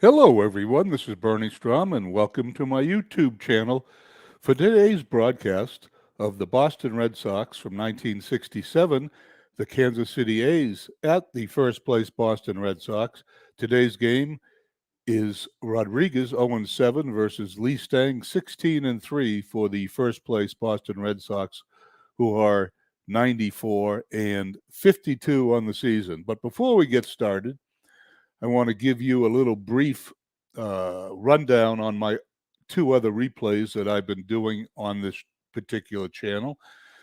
Hello, everyone. This is Bernie Strom, and welcome to my YouTube channel for today's broadcast of the Boston Red Sox from 1967, the Kansas City A's at the first place Boston Red Sox. Today's game is Rodriguez 0-7 versus Lee Stang 16-3 for the first place Boston Red Sox, who are 94 and 52 on the season. But before we get started, I want to give you a little brief rundown on my two other replays that I've been doing on this particular channel.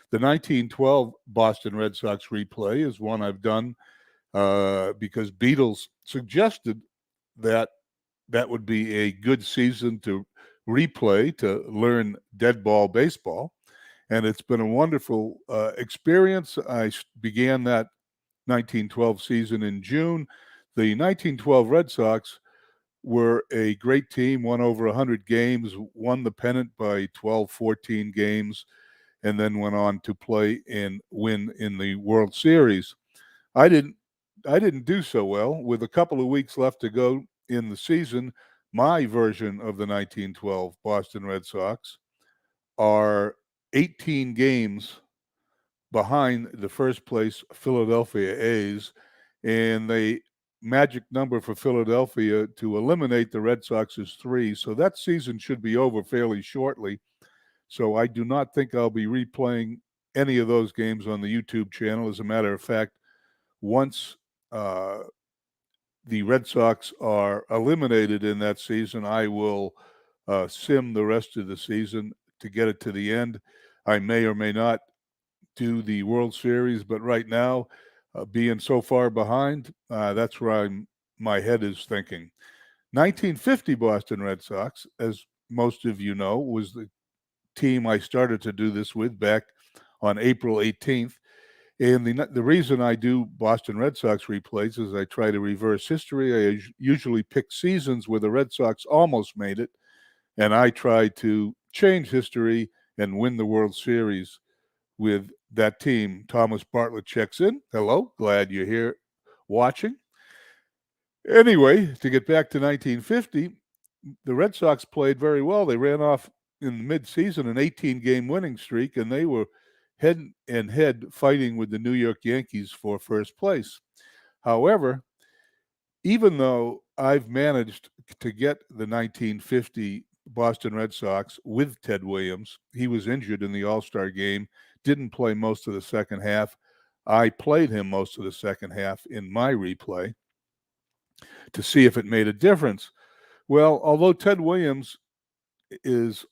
The 1912 Boston Red Sox replay is one I've done because Beatles suggested that that would be a good season to replay to learn dead ball baseball. And it's been a wonderful experience. I began that 1912 season in June. The 1912 Red Sox were a great team, won over 100 games, won the pennant by 12, 14 games, and then went on to play and win in the World Series. I didn't do so well. With a couple of weeks left to go in the season, my version of the 1912 Boston Red Sox are 18 games behind the first place Philadelphia A's, and the magic number for Philadelphia to eliminate the Red Sox is 3. So that season should be over fairly shortly. So I do not think I'll be replaying any of those games on the YouTube channel. As a matter of fact, once the Red Sox are eliminated in that season, I will sim the rest of the season to get it to the end. I may or may not do the World Series, but right now, being so far behind, that's where my head is thinking. 1950 Boston Red Sox, as most of you know, was the team I started to do this with back on April 18th. And the reason I do Boston Red Sox replays is I try to reverse history. I usually pick seasons where the Red Sox almost made it, and I try to change history and win the World Series with that team. Thomas Bartlett checks in. Hello, glad you're here watching. Anyway, to get back to 1950, the Red Sox played very well. They ran off in mid-season an 18-game winning streak, and they were head and head fighting with the New York Yankees for first place. However, even though I've managed to get the 1950 Boston Red Sox with Ted Williams, he was injured in the All-Star game, didn't play most of the second half. I played him most of the second half in my replay to see if it made a difference. Well, although Ted Williams is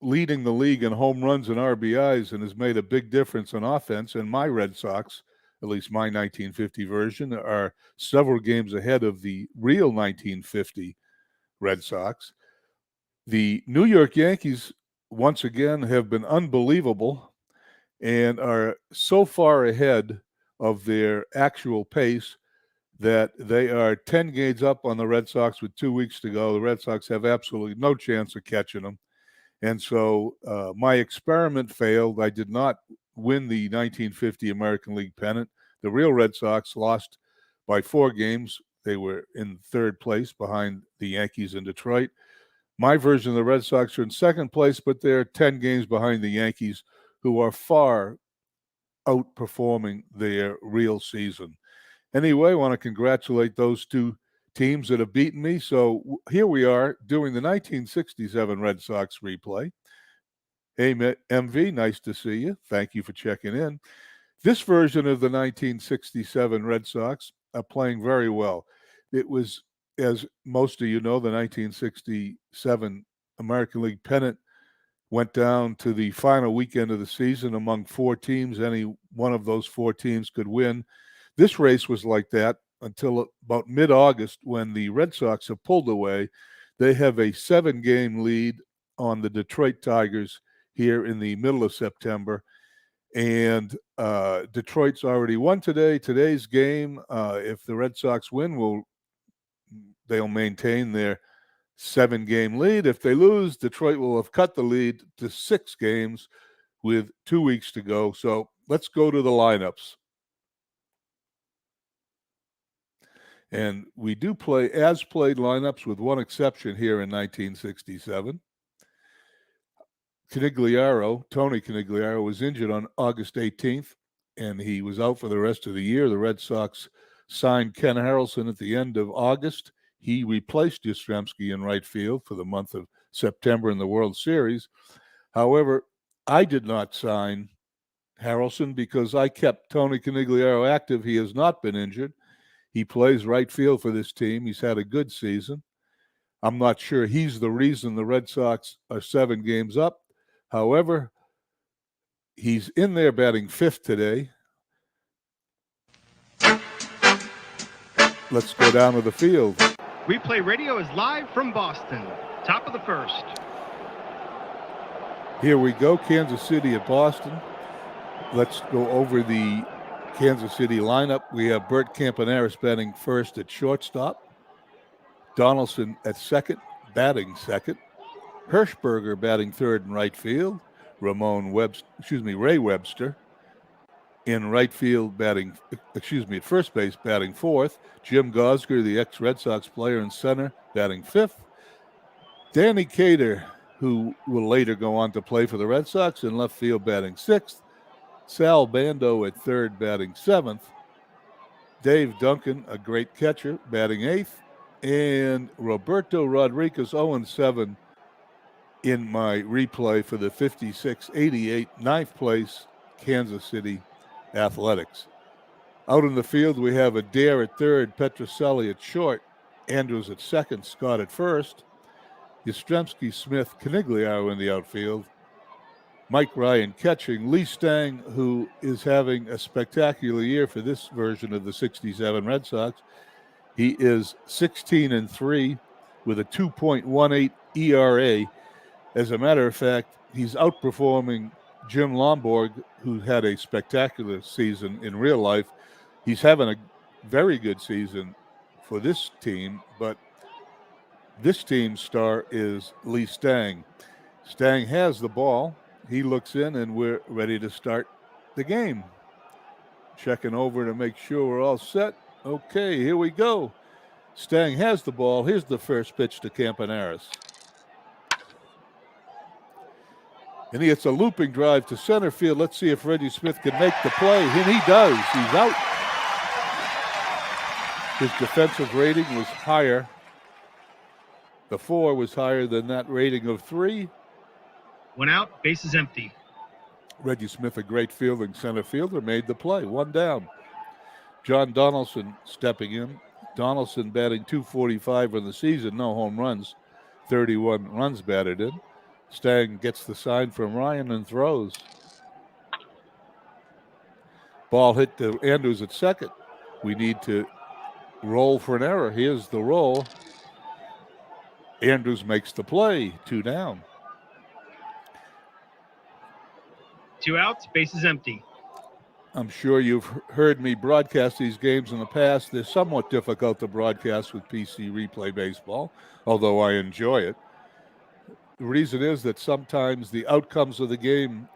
leading the league in home runs and RBIs and has made a big difference in offense, and my Red Sox, at least my 1950 version, are several games ahead of the real 1950 Red Sox. The New York Yankees, once again, have been unbelievable and are so far ahead of their actual pace that they are 10 games up on the Red Sox with 2 weeks to go. The Red Sox have absolutely no chance of catching them. And so my experiment failed. I did not win the 1950 American League pennant. The real Red Sox lost by 4 games. They were in third place behind the Yankees in Detroit. My version of the Red Sox are in second place, but they're 10 games behind the Yankees, who are far outperforming their real season. Anyway, I want to congratulate those two teams that have beaten me. So here we are doing the 1967 Red Sox replay. Hey, MV, nice to see you. Thank you for checking in. This version of the 1967 Red Sox are playing very well. It was, as most of you know, the 1967 American League pennant went down to the final weekend of the season among 4 teams. Any one of those 4 teams could win. This race was like that until about mid-August, when the Red Sox have pulled away. They have a 7-game lead on the Detroit Tigers here in the middle of September. And Detroit's already won today. Today's game, if the Red Sox win, they'll maintain their 7-game lead. If they lose, Detroit will have cut the lead to 6 games with 2 weeks to go. So let's go to the lineups. And we do play as-played lineups with one exception here in 1967. Tony Conigliaro, was injured on August 18th, and he was out for the rest of the year. The Red Sox signed Ken Harrelson at the end of August. He replaced Yastrzemski in right field for the month of September in the World Series. However, I did not sign Harrelson because I kept Tony Conigliaro active. He has not been injured. He plays right field for this team. He's had a good season. I'm not sure he's the reason the Red Sox are 7 games up. However, he's in there batting 5th today. Let's go down to the field. Replay Radio is live from Boston. Top of the first. Here we go, Kansas City at Boston. Let's go over the Kansas City lineup. We have Bert Campaneris batting first at shortstop. Donaldson at second, batting second. Hirschberger batting third in right field. Ray Webster in right field at first base batting fourth. Jim Gosger, the ex-Red Sox player, in center batting fifth. Danny Cater, who will later go on to play for the Red Sox, in left field batting sixth. Sal Bando at third batting seventh. Dave Duncan, a great catcher, batting eighth. And Roberto Rodriguez, 0-7 in my replay for the 56-88 ninth place Kansas City Athletics. Out in the field, we have Adair at third, Petrocelli at short, Andrews at second, Scott at first, Yastrzemski, Smith, Conigliaro in the outfield, Mike Ryan catching, Lee Stang, who is having a spectacular year for this version of the 67 Red Sox. He is 16-3 with a 2.18 ERA. As a matter of fact, he's outperforming Jim Lomborg, who had a spectacular season in real life. He's having a very good season for this team, but this team's star is Lee Stang. Stang has the ball. He looks in, and we're ready to start the game. Checking over to make sure we're all set. Okay, here we go. Stang has the ball. Here's the first pitch to Campaneris. And he hits a looping drive to center field. Let's see if Reggie Smith can make the play. And he does. He's out. His defensive rating was higher. The 4 was higher than that rating of 3. 1 out, bases empty. Reggie Smith, a great fielding center fielder, made the play. 1 down. John Donaldson stepping in. Donaldson batting .245 in the season, no home runs, 31 runs batted in. Stang gets the sign from Ryan and throws. Ball hit to Andrews at second. We need to roll for an error. Here's the roll. Andrews makes the play. 2 down. 2 outs, bases empty. I'm sure you've heard me broadcast these games in the past. They're somewhat difficult to broadcast with PC Replay Baseball, although I enjoy it. The reason is that sometimes the outcomes of the game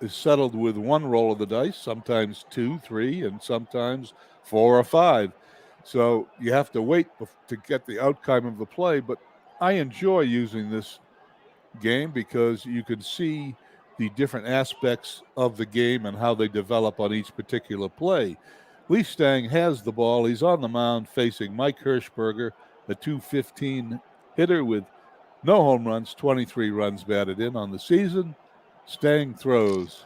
is settled with 1 roll of the dice, sometimes 2, 3, and sometimes 4 or 5. So you have to wait to get the outcome of the play. But I enjoy using this game because you can see the different aspects of the game and how they develop on each particular play. Lee Stang has the ball. He's on the mound facing Mike Hirschberger, a .215 hitter with no home runs, 23 runs batted in on the season. Stang throws.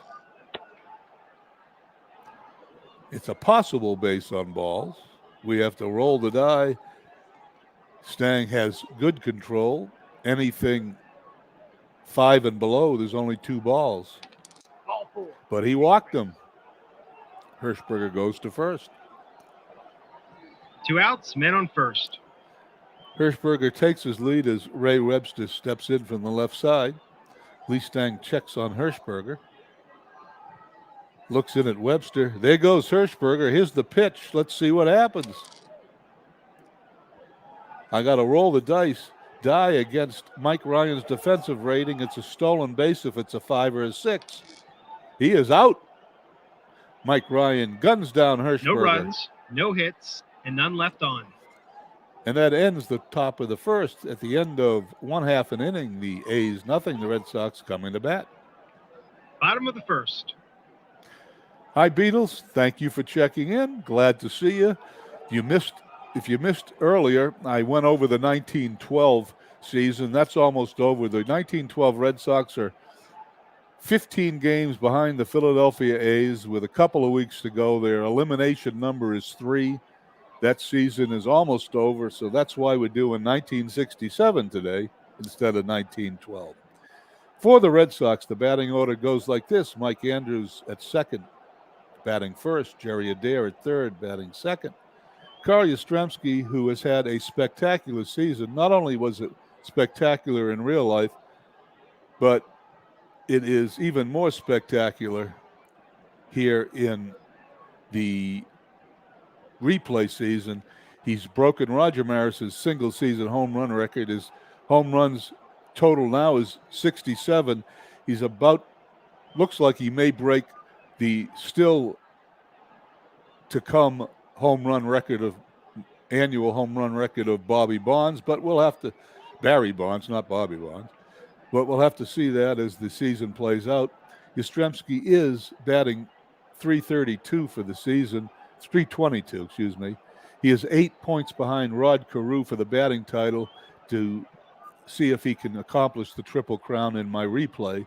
It's a possible base on balls. We have to roll the die. Stang has good control. Anything 5 and below, there's only 2 balls. But he walked them. Hirschberger goes to first. 2 outs, men on first. Hirschberger takes his lead as Ray Webster steps in from the left side. Lee Stang checks on Hirschberger. Looks in at Webster. There goes Hirschberger. Here's the pitch. Let's see what happens. I got to roll the dice. Die against Mike Ryan's defensive rating. It's a stolen base if it's a 5 or a 6. He is out. Mike Ryan guns down Hirschberger. No runs, no hits, and none left on. And that ends the top of the first. At the end of 1/2 an inning, the A's nothing, the Red Sox coming to bat. Bottom of the first. Hi, Beatles. Thank you for checking in. Glad to see you. If you missed earlier, I went over the 1912 season. That's almost over. The 1912 Red Sox are 15 games behind the Philadelphia A's with a couple of weeks to go. Their elimination number is 3. That season is almost over, so that's why we're doing 1967 today instead of 1912. For the Red Sox, the batting order goes like this: Mike Andrews at second, batting first; Jerry Adair at third, batting second; Carl Yastrzemski, who has had a spectacular season. Not only was it spectacular in real life, but it is even more spectacular here in the replay season. He's broken Roger Maris's single season home run record. His home runs total now is 67. He's looks like he may break the still to come annual home run record of Bobby Bonds, but Barry Bonds, not Bobby Bonds. But we'll have to see that as the season plays out. Yastrzemski is batting .332 for the season, .322, excuse me. He is 8 points behind Rod Carew for the batting title to see if he can accomplish the Triple Crown in my replay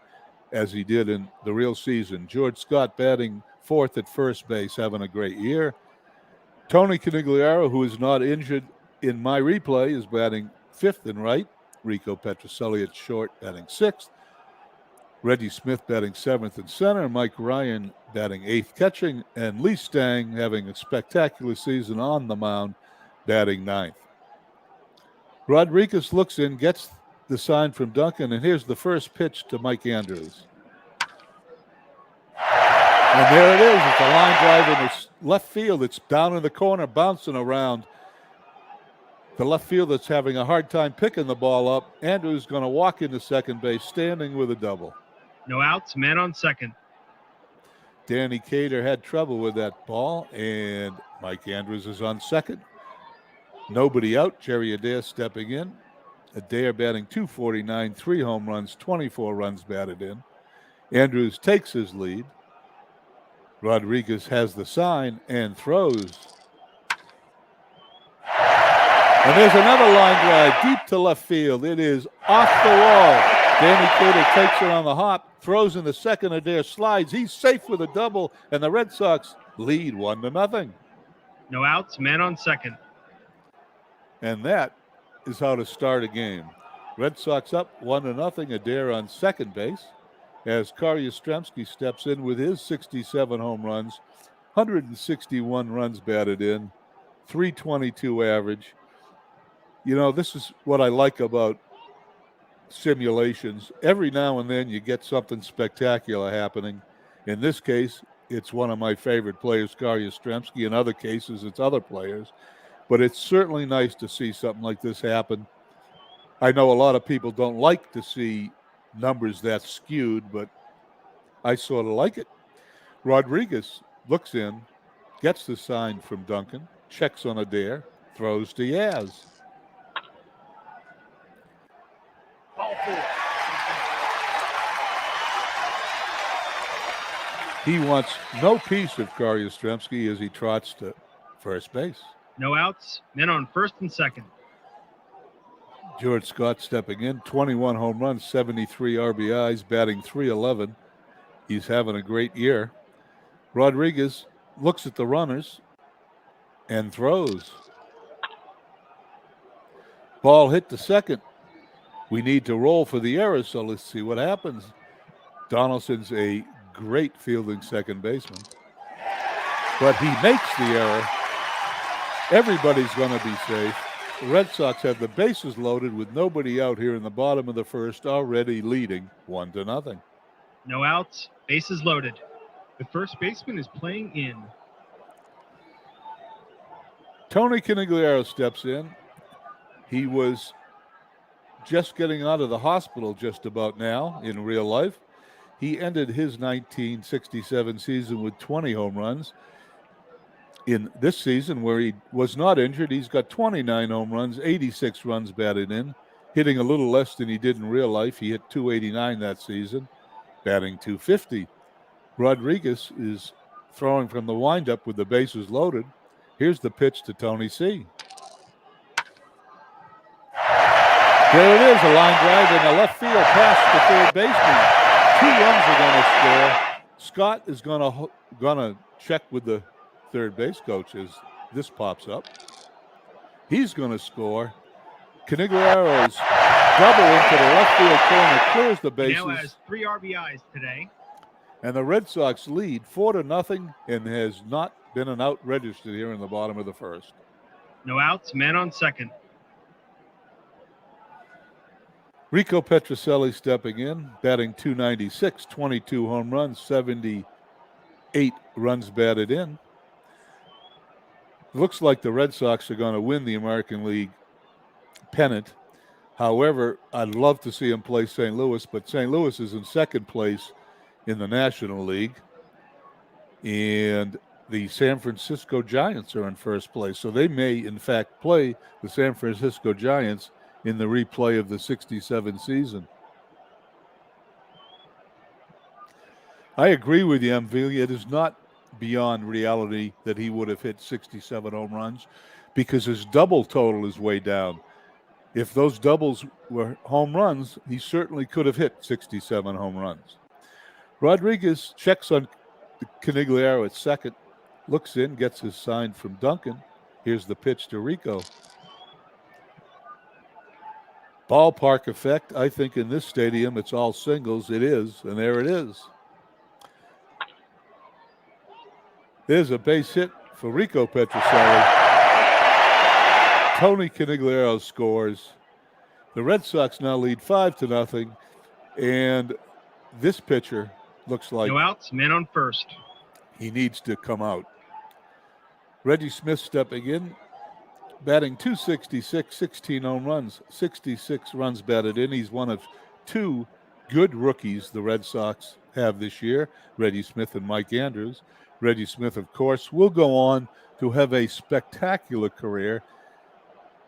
as he did in the real season. George Scott batting fourth at first base, having a great year. Tony Canigliaro, who is not injured in my replay, is batting fifth and right. Rico Petrocelli at short, batting sixth. Reggie Smith batting seventh and center. Mike Ryan batting eighth catching. And Lee Stang having a spectacular season on the mound, batting ninth. Rodriguez looks in, gets the sign from Duncan, and here's the first pitch to Mike Andrews. And there it is. It's a line drive in the left field. It's down in the corner, bouncing around. The left field that's having a hard time picking the ball up. Andrews going to walk into second base, standing with a double. No outs, man on second. Danny Cater had trouble with that ball, and Mike Andrews is on second. Nobody out. Jerry Adair stepping in. Adair batting .249, 3 home runs, 24 runs batted in. Andrews takes his lead. Rodriguez has the sign and throws. And there's another line drive deep to left field. It is off the wall. Danny Cater takes it on the hop, throws in the second. Adair slides. He's safe with a double, and the Red Sox lead 1-0. No outs, man on second. And that is how to start a game. Red Sox up 1-0. Adair on second base as Carl Yastrzemski steps in with his 67 home runs, 161 runs batted in, .322 average. You know, this is what I like about simulations. Every now and then you get something spectacular happening. In this case, it's one of my favorite players, Carl Yastrzemski. In other cases, it's other players. But it's certainly nice to see something like this happen. I know a lot of people don't like to see numbers that skewed, but I sort of like it. Rodriguez looks in, gets the sign from Duncan, checks on Adair, throws to Yaz. He wants no piece of Carl Yastrzemski as he trots to first base. No outs, men on first and second. George Scott stepping in, 21 home runs, 73 RBIs, batting .311. He's having a great year. Rodriguez looks at the runners and throws. Ball hit to second. We need to roll for the error, so let's see what happens. Donaldson's a great fielding second baseman, but he makes the error. Everybody's going to be safe. The Red Sox have the bases loaded with nobody out here in the bottom of the first, already leading 1-0. No outs, bases loaded. The first baseman is playing in. Tony Canigliaro steps in. He was just getting out of the hospital just about now in real life. He ended his 1967 season with 20 home runs. in this season where he was not injured. He's got 29 home runs, 86 runs batted in, hitting a little less than he did in real life. He hit 289 that season, batting 250. Rodriguez is throwing from the windup with the bases loaded. Here's the pitch to Tony C. There it is, a line drive in the left field past the third baseman. 2 runs are going to score. Scott is going to check with the third base coach as this pops up. He's going to score. Canigliaro's double into the left field corner clears the bases. He now has 3 RBIs today. And the Red Sox lead 4-0 and has not been an out registered here in the bottom of the first. No outs, man on second. Rico Petrocelli stepping in, batting .296, 22 home runs, 78 runs batted in. Looks like the Red Sox are going to win the American League pennant. However, I'd love to see him play St. Louis, but St. Louis is in second place in the National League, and the San Francisco Giants are in first place. So they may, in fact, play the San Francisco Giants in the replay of the 67 season. I agree with you, MV. It is not beyond reality that he would have hit 67 home runs because his double total is way down. If those doubles were home runs, he certainly could have hit 67 home runs. Rodriguez checks on Canigliaro at second, looks in, gets his sign from Duncan. Here's the pitch to Rico. Ballpark effect. I think in this stadium it's all singles. It is, and there it is. There's a base hit for Rico Petrocelli. Tony Canigliaro scores. The Red Sox now lead 5-0, and this pitcher looks like no outs, man on first. He needs to come out. Reggie Smith stepping in, batting .266, 16 home runs, 66 runs batted in. He's one of 2 good rookies the Red Sox have this year, Reggie Smith and Mike Andrews. Reggie Smith, of course, will go on to have a spectacular career.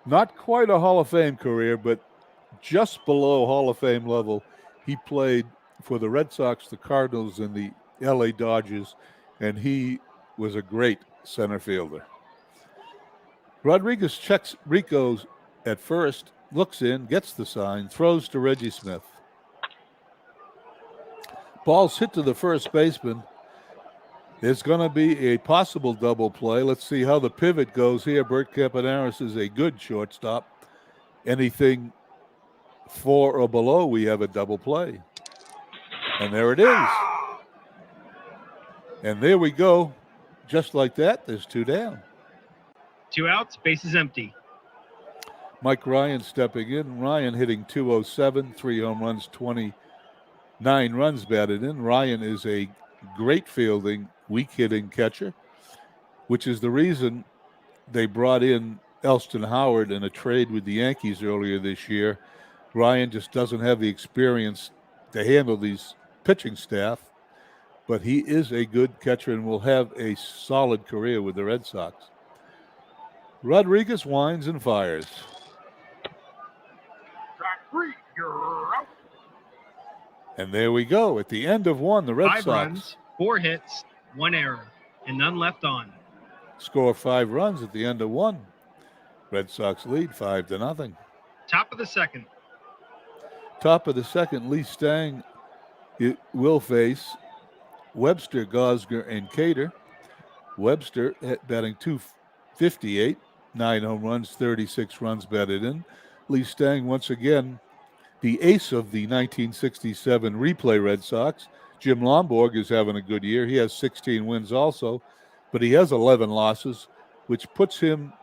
Not quite a Hall of Fame career, but just below Hall of Fame level. He played for the Red Sox, the Cardinals, and the LA Dodgers, and he was a great center fielder. Rodriguez checks Rico's at first, looks in, gets the sign, throws to Reggie Smith. Ball's hit to the first baseman. There's going to be a possible double play. Let's see how the pivot goes here. Bert Campaneris is a good shortstop. Anything 4 or below, we have a double play. And there it is. And there we go. Just like that, there's 2 down. 2 outs, bases empty. Mike Ryan stepping in. Ryan hitting .207, 3 home runs, 29 runs batted in. Ryan is a great fielding, weak hitting catcher, which is the reason they brought in Elston Howard in a trade with the Yankees earlier this year. Ryan just doesn't have the experience to handle these pitching staff, but he is a good catcher and will have a solid career with the Red Sox. Rodriguez winds and fires. And there we go. At the end of 1, the Red 5 Sox runs, 4 hits, 1 error, and none left on. score 5 runs at the end of 1. Red Sox lead 5-0. Top of the second. Top of the second, Lee Stang will face Webster, Gosger, and Cater. Webster batting .258, 9 home runs, 36 runs batted in. Lee Stang, once again, the ace of the 1967 replay Red Sox. Jim Lomborg is having a good year. He has 16 wins also, but he has 11 losses, which puts him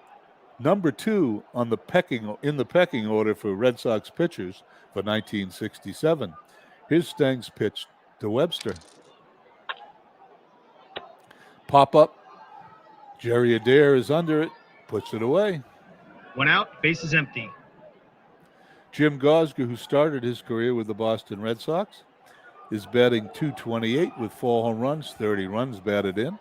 number 2 on the pecking order for Red Sox pitchers for 1967. Here's Stang's pitch to Webster. Pop up. Jerry Adair is under it, puts it away. 1 out, bases empty. Jim Gosger, who started his career with the Boston Red Sox, is batting .228 with 4 home runs, 30 runs batted in.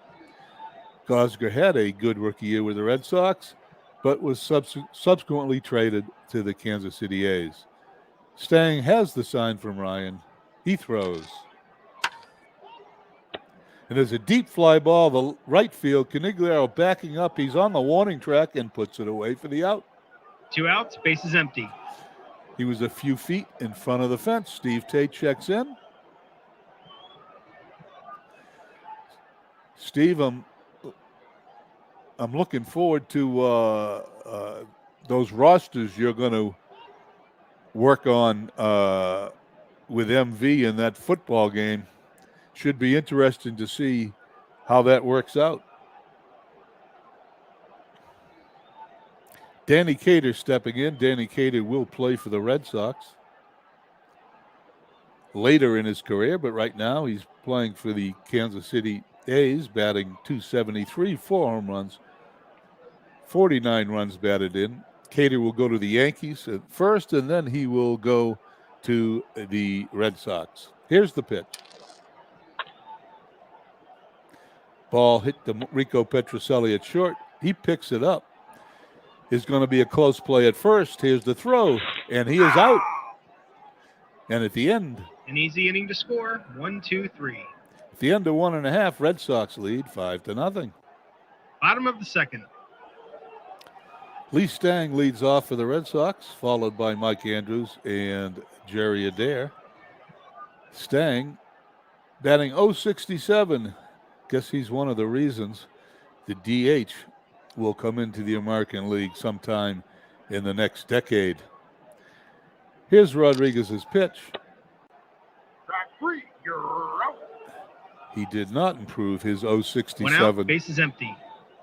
Gosger had a good rookie year with the Red Sox, but was subsequently traded to the Kansas City A's. Stang has the sign from Ryan. He throws. And there's a deep fly ball, the right field. Canigliaro backing up. He's on the warning track and puts it away for the out. 2 outs, bases empty. He was a few feet in front of the fence. Steve Tate checks in. Steve, I'm looking forward to those rosters you're going to work on with MV in that football game. Should be interesting to see how that works out. Danny Cater stepping in. Danny Cater will play for the Red Sox later in his career, but right now he's playing for the Kansas City A's, batting .273, 4 home runs, 49 runs batted in. Cater will go to the Yankees at first, and then he will go to the Red Sox. Here's the pitch. Ball hit the Rico Petrocelli at short. He picks it up. Is going to be a close play at first. Here's the throw, and he is out. And at the end, An easy inning to score. 1, 2, 3. at the end of 1.5, Red Sox lead 5-0. Bottom of the second. Lee Stang leads off for the Red Sox, followed by Mike Andrews and Jerry Adair. Stang batting .067. Guess he's one of the reasons the DH will come into the American League sometime in the next decade. Here's Rodriguez's pitch. Track 3, you're out. He did not improve his 1 out, .067 bases empty.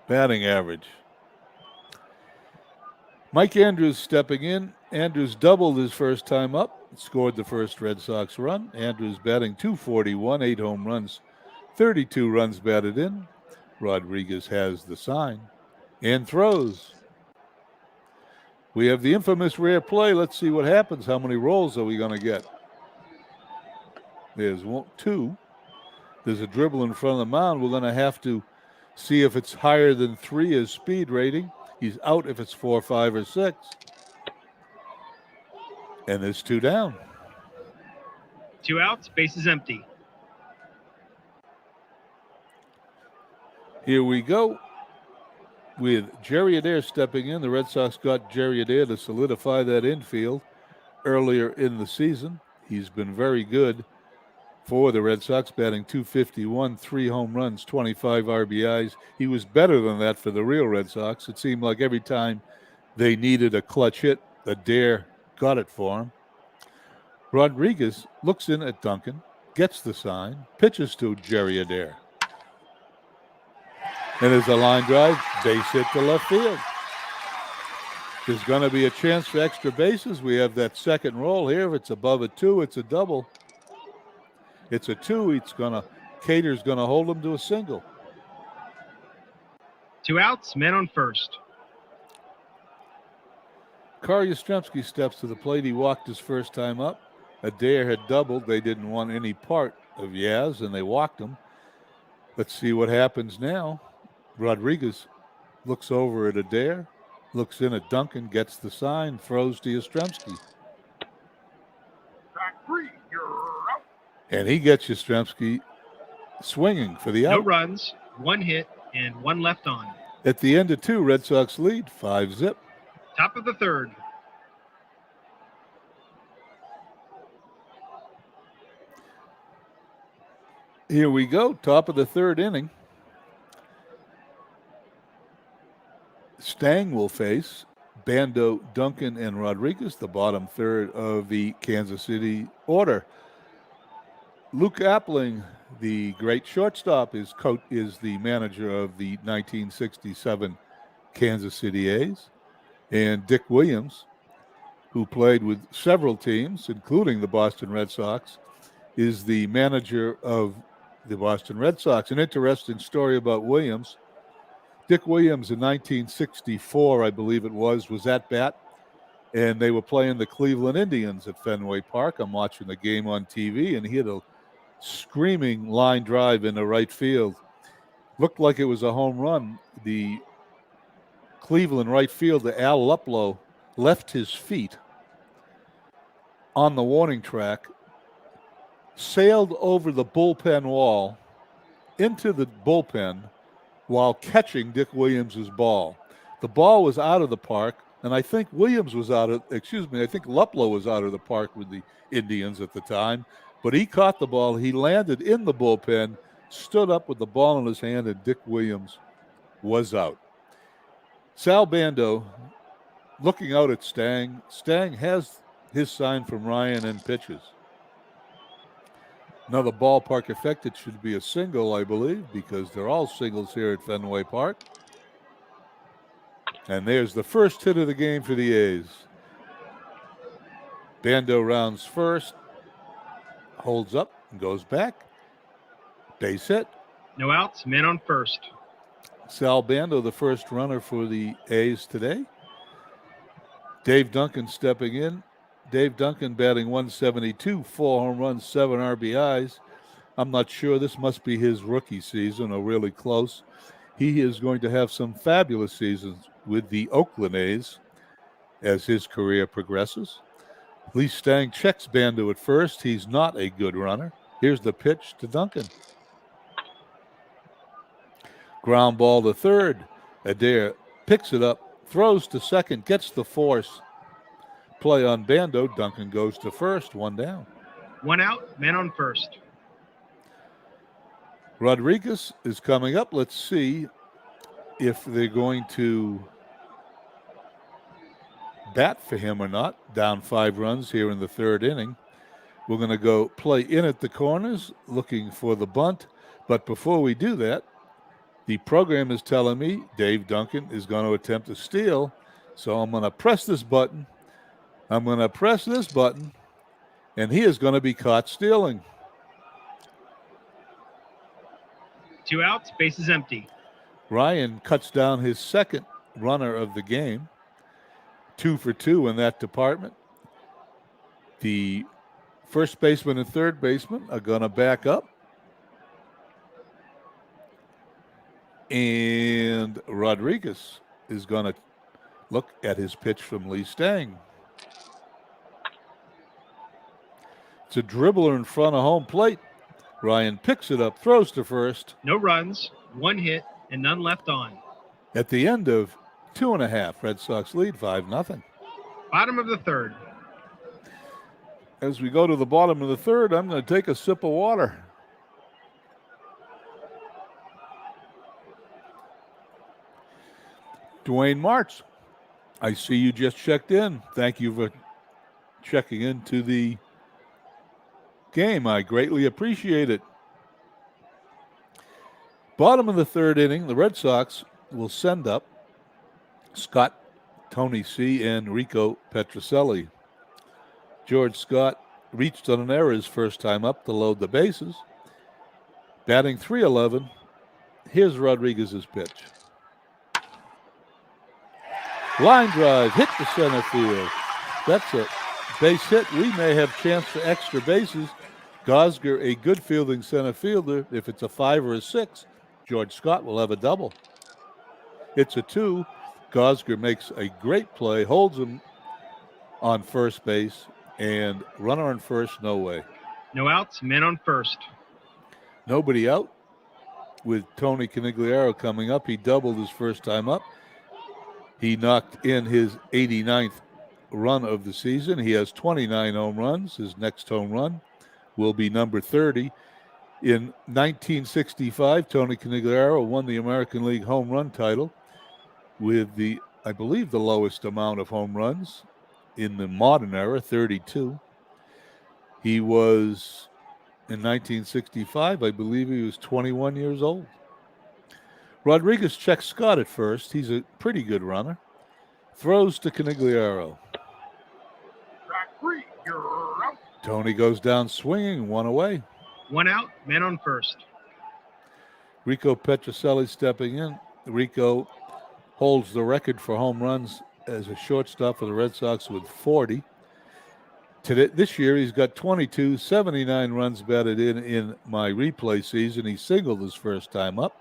batting average. Mike Andrews stepping in. Andrews doubled his first time up, scored the first Red Sox run. Andrews batting .241, 8 home runs, 32 runs batted in. Rodriguez has the sign and throws. We have the infamous rare play. Let's see what happens. How many rolls are we going to get? There's 2. There's a dribble in front of the mound. We're going to have to see if it's higher than 3 as speed rating. He's out if it's 4, 5, or 6. And there's 2 down. 2 outs, bases empty. Here we go with Jerry Adair stepping in. The Red Sox got Jerry Adair to solidify that infield earlier in the season. He's been very good for the Red Sox, batting .251, 3 home runs, 25 RBIs. He was better than that for the real Red Sox. It seemed like every time they needed a clutch hit, Adair got it for him. Rodriguez looks in at Duncan, gets the sign, pitches to Jerry Adair. And there's a line drive, base hit to left field. There's going to be a chance for extra bases. We have that second roll here. If it's above a 2, it's a double. It's a 2. Cater's going to hold him to a single. 2 outs, men on first. Carl Yastrzemski steps to the plate. He walked his first time up. Adair had doubled. They didn't want any part of Yaz, and they walked him. Let's see what happens now. Rodriguez looks over at Adair, looks in at Duncan, gets the sign, throws to Yastrzemski. Track 3, you're out. And he gets Yastrzemski swinging for the out. No runs, 1 hit, and 1 left on. At the end of 2, Red Sox lead 5-0. Top of the third. Here we go, top of the third inning. Stang will face Bando, Duncan, and Rodriguez, the bottom third of the Kansas City order. Luke Appling, the great shortstop, is the manager of the 1967 Kansas City A's. And Dick Williams, who played with several teams, including the Boston Red Sox, is the manager of the Boston Red Sox. An interesting story about Williams. Dick Williams in 1964, I believe it was at bat, and they were playing the Cleveland Indians at Fenway Park. I'm watching the game on TV, and he hit a screaming line drive into right field. Looked like it was a home run. The Cleveland right fielder, Al Luplow, left his feet on the warning track, sailed over the bullpen wall into the bullpen while catching Dick Williams' ball. The ball was out of the park, and I think I think Luplow was out of the park with the Indians at the time, but he caught the ball. He landed in the bullpen, stood up with the ball in his hand, and Dick Williams was out. Sal Bando looking out at Stang. Stang has his sign from Ryan and pitches. Another ballpark effect. It should be a single, I believe, because they're all singles here at Fenway Park. And there's the first hit of the game for the A's. Bando rounds first, holds up and goes back. Base hit. No outs, men on first. Sal Bando, the first runner for the A's today. Dave Duncan stepping in. Dave Duncan batting .172, 4 home runs, 7 RBIs. I'm not sure. This must be his rookie season or really close. He is going to have some fabulous seasons with the Oakland A's as his career progresses. Lee Stang checks Bando at first. He's not a good runner. Here's the pitch to Duncan. Ground ball to third. Adair picks it up, throws to second, gets the force. Play on Bando. Duncan goes to first, 1 down. 1 out, men on first. Rodriguez is coming up. Let's see if they're going to bat for him or not. Down 5 runs here in the third inning. We're going to go play in at the corners, looking for the bunt. But before we do that, the program is telling me Dave Duncan is going to attempt a steal. So I'm going to press this button. And he is going to be caught stealing. 2 outs, bases empty. Ryan cuts down his second runner of the game. 2 for 2 in that department. The first baseman and third baseman are going to back up. And Rodriguez is going to look at his pitch from Lee Stang. It's a dribbler in front of home plate. Ryan picks it up, throws to first. No runs, 1 hit, and none left on. At the end of 2.5, Red Sox lead 5-0. Bottom of the third. As we go to the bottom of the third, I'm going to take a sip of water. Dwayne Martz, I see you just checked in. Thank you for checking into the game. I greatly appreciate it. Bottom of the third inning, the Red Sox will send up Scott, Tony C., and Rico Petrocelli. George Scott reached on an error his first time up to load the bases. Batting .311. Here's Rodriguez's pitch. Line drive, hit to center field. That's a base hit. We may have chance for extra bases. Gosger, a good fielding center fielder. If it's a 5 or a 6, George Scott will have a double. It's a 2. Gosger makes a great play, holds him on first base, and runner on first, no way. No outs, men on first. Nobody out with Tony Conigliaro coming up. He doubled his first time up. He knocked in his 89th run of the season. He has 29 home runs. His next home run will be number 30. In 1965, Tony Conigliaro won the American League home run title with I believe, the lowest amount of home runs in the modern era, 32. He was, in 1965, I believe he was 21 years old. Rodriguez checks Scott at first. He's a pretty good runner. Throws to Conigliaro. Tony goes down swinging, 1 away. 1 out, men on first. Rico Petrocelli stepping in. Rico holds the record for home runs as a shortstop for the Red Sox with 40. This year he's got 22, 79 runs batted in my replay season. He singled his first time up.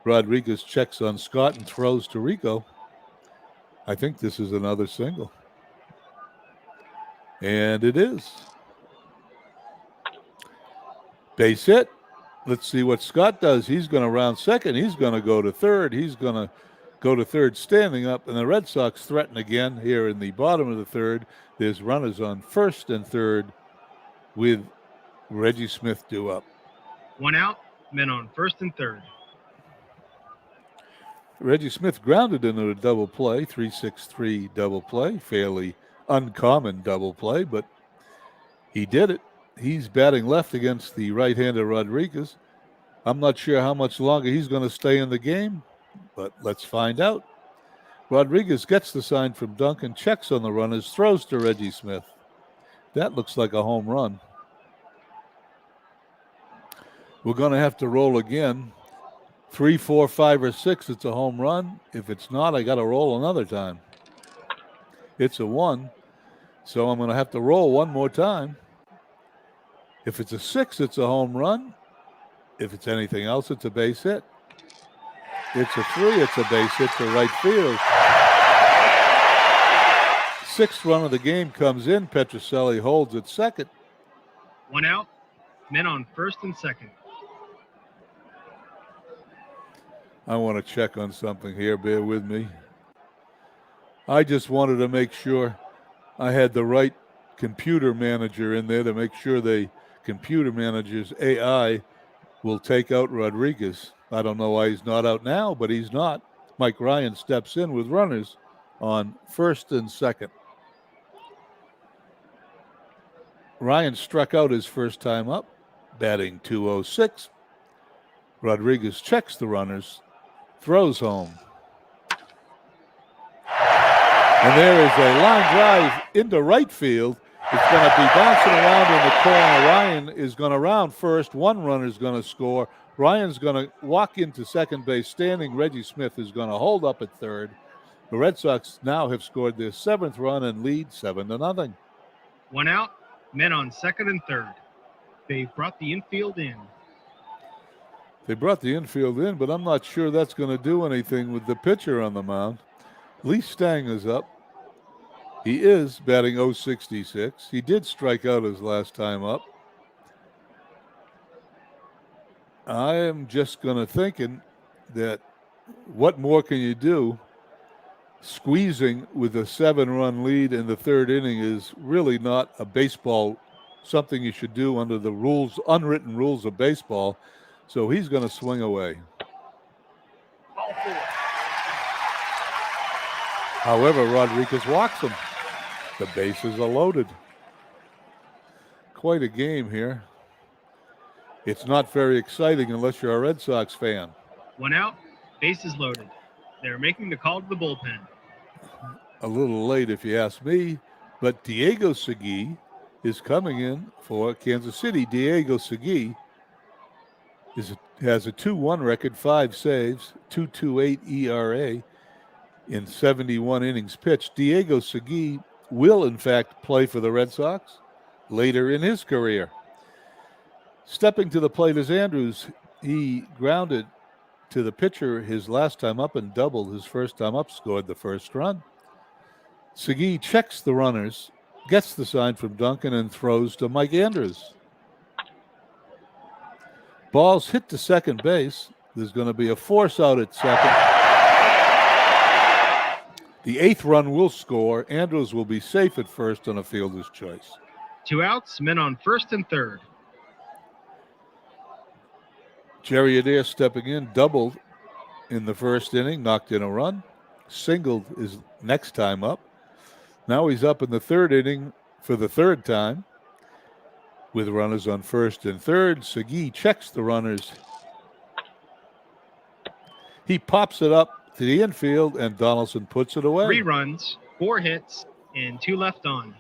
Rodriguez checks on Scott and throws to Rico. I think this is another single. And it is. Base hit. Let's see what Scott does. He's going to round second. He's going to go to third. He's going to go to third standing up. And the Red Sox threaten again here in the bottom of the third. There's runners on first and third with Reggie Smith due up. 1 out, men on first and third. Reggie Smith grounded into a double play, 3-6-3 double play, fairly uncommon double play, but he did it. He's batting left against the right-hander Rodriguez. I'm not sure how much longer he's going to stay in the game, but let's find out. Rodriguez gets the sign from Duncan, checks on the runners, throws to Reggie Smith. That looks like a home run. We're going to have to roll again. 3, 4, 5, or 6, it's a home run. If it's not, I got to roll another time. It's a 1, so I'm going to have to roll one more time. If it's a 6, it's a home run. If it's anything else, it's a base hit. It's a 3, it's a base hit to right field. Sixth run of the game comes in. Petrocelli holds at second. 1 out, men on first and second. I want to check on something here. Bear with me. I just wanted to make sure I had the right computer manager in there to make sure the computer manager's AI will take out Rodriguez. I don't know why he's not out now, but he's not. Mike Ryan steps in with runners on first and second. Ryan struck out his first time up, batting .206. Rodriguez checks the runners, throws home. And there is a line drive into right field. It's going to be bouncing around in the corner. Ryan is going to round first. One runner is going to score. Ryan's going to walk into second base standing. Reggie Smith is going to hold up at third. The Red Sox now have scored their 7th run and lead 7-0. 1 out, men on second and third. They've brought the infield in. They brought the infield in, but I'm not sure that's going to do anything with the pitcher on the mound. Lee Stang is up. He is batting .066. He did strike out his last time up. I am just going to thinking that what more can you do? Squeezing with a 7-run lead in the third inning is really not a baseball, something you should do under the rules, unwritten rules of baseball. So he's going to swing away. However, Rodriguez walks him. The bases are loaded. Quite a game here. It's not very exciting unless you're a Red Sox fan. 1 out, bases loaded. They're making the call to the bullpen. A little late if you ask me, but Diego Segui is coming in for Kansas City. Diego Segui has a 2-1 record, 5 saves, 2.28 ERA in 71 innings pitched. Diego Segui will, in fact, play for the Red Sox later in his career. Stepping to the plate is Andrews. He grounded to the pitcher his last time up and doubled his first time up, scored the first run. Segui checks the runners, gets the sign from Duncan, and throws to Mike Andrews. Ball's hit to second base. There's going to be a force out at second. The 8th run will score. Andrews will be safe at first on a fielder's choice. 2 outs, men on first and third. Jerry Adair stepping in, doubled in the first inning, knocked in a run, singled his next time up. Now he's up in the third inning for the third time with runners on first and third. Segui checks the runners. He pops it up to the infield, and Donaldson puts it away. 3 runs, 4 hits, and 2 left on.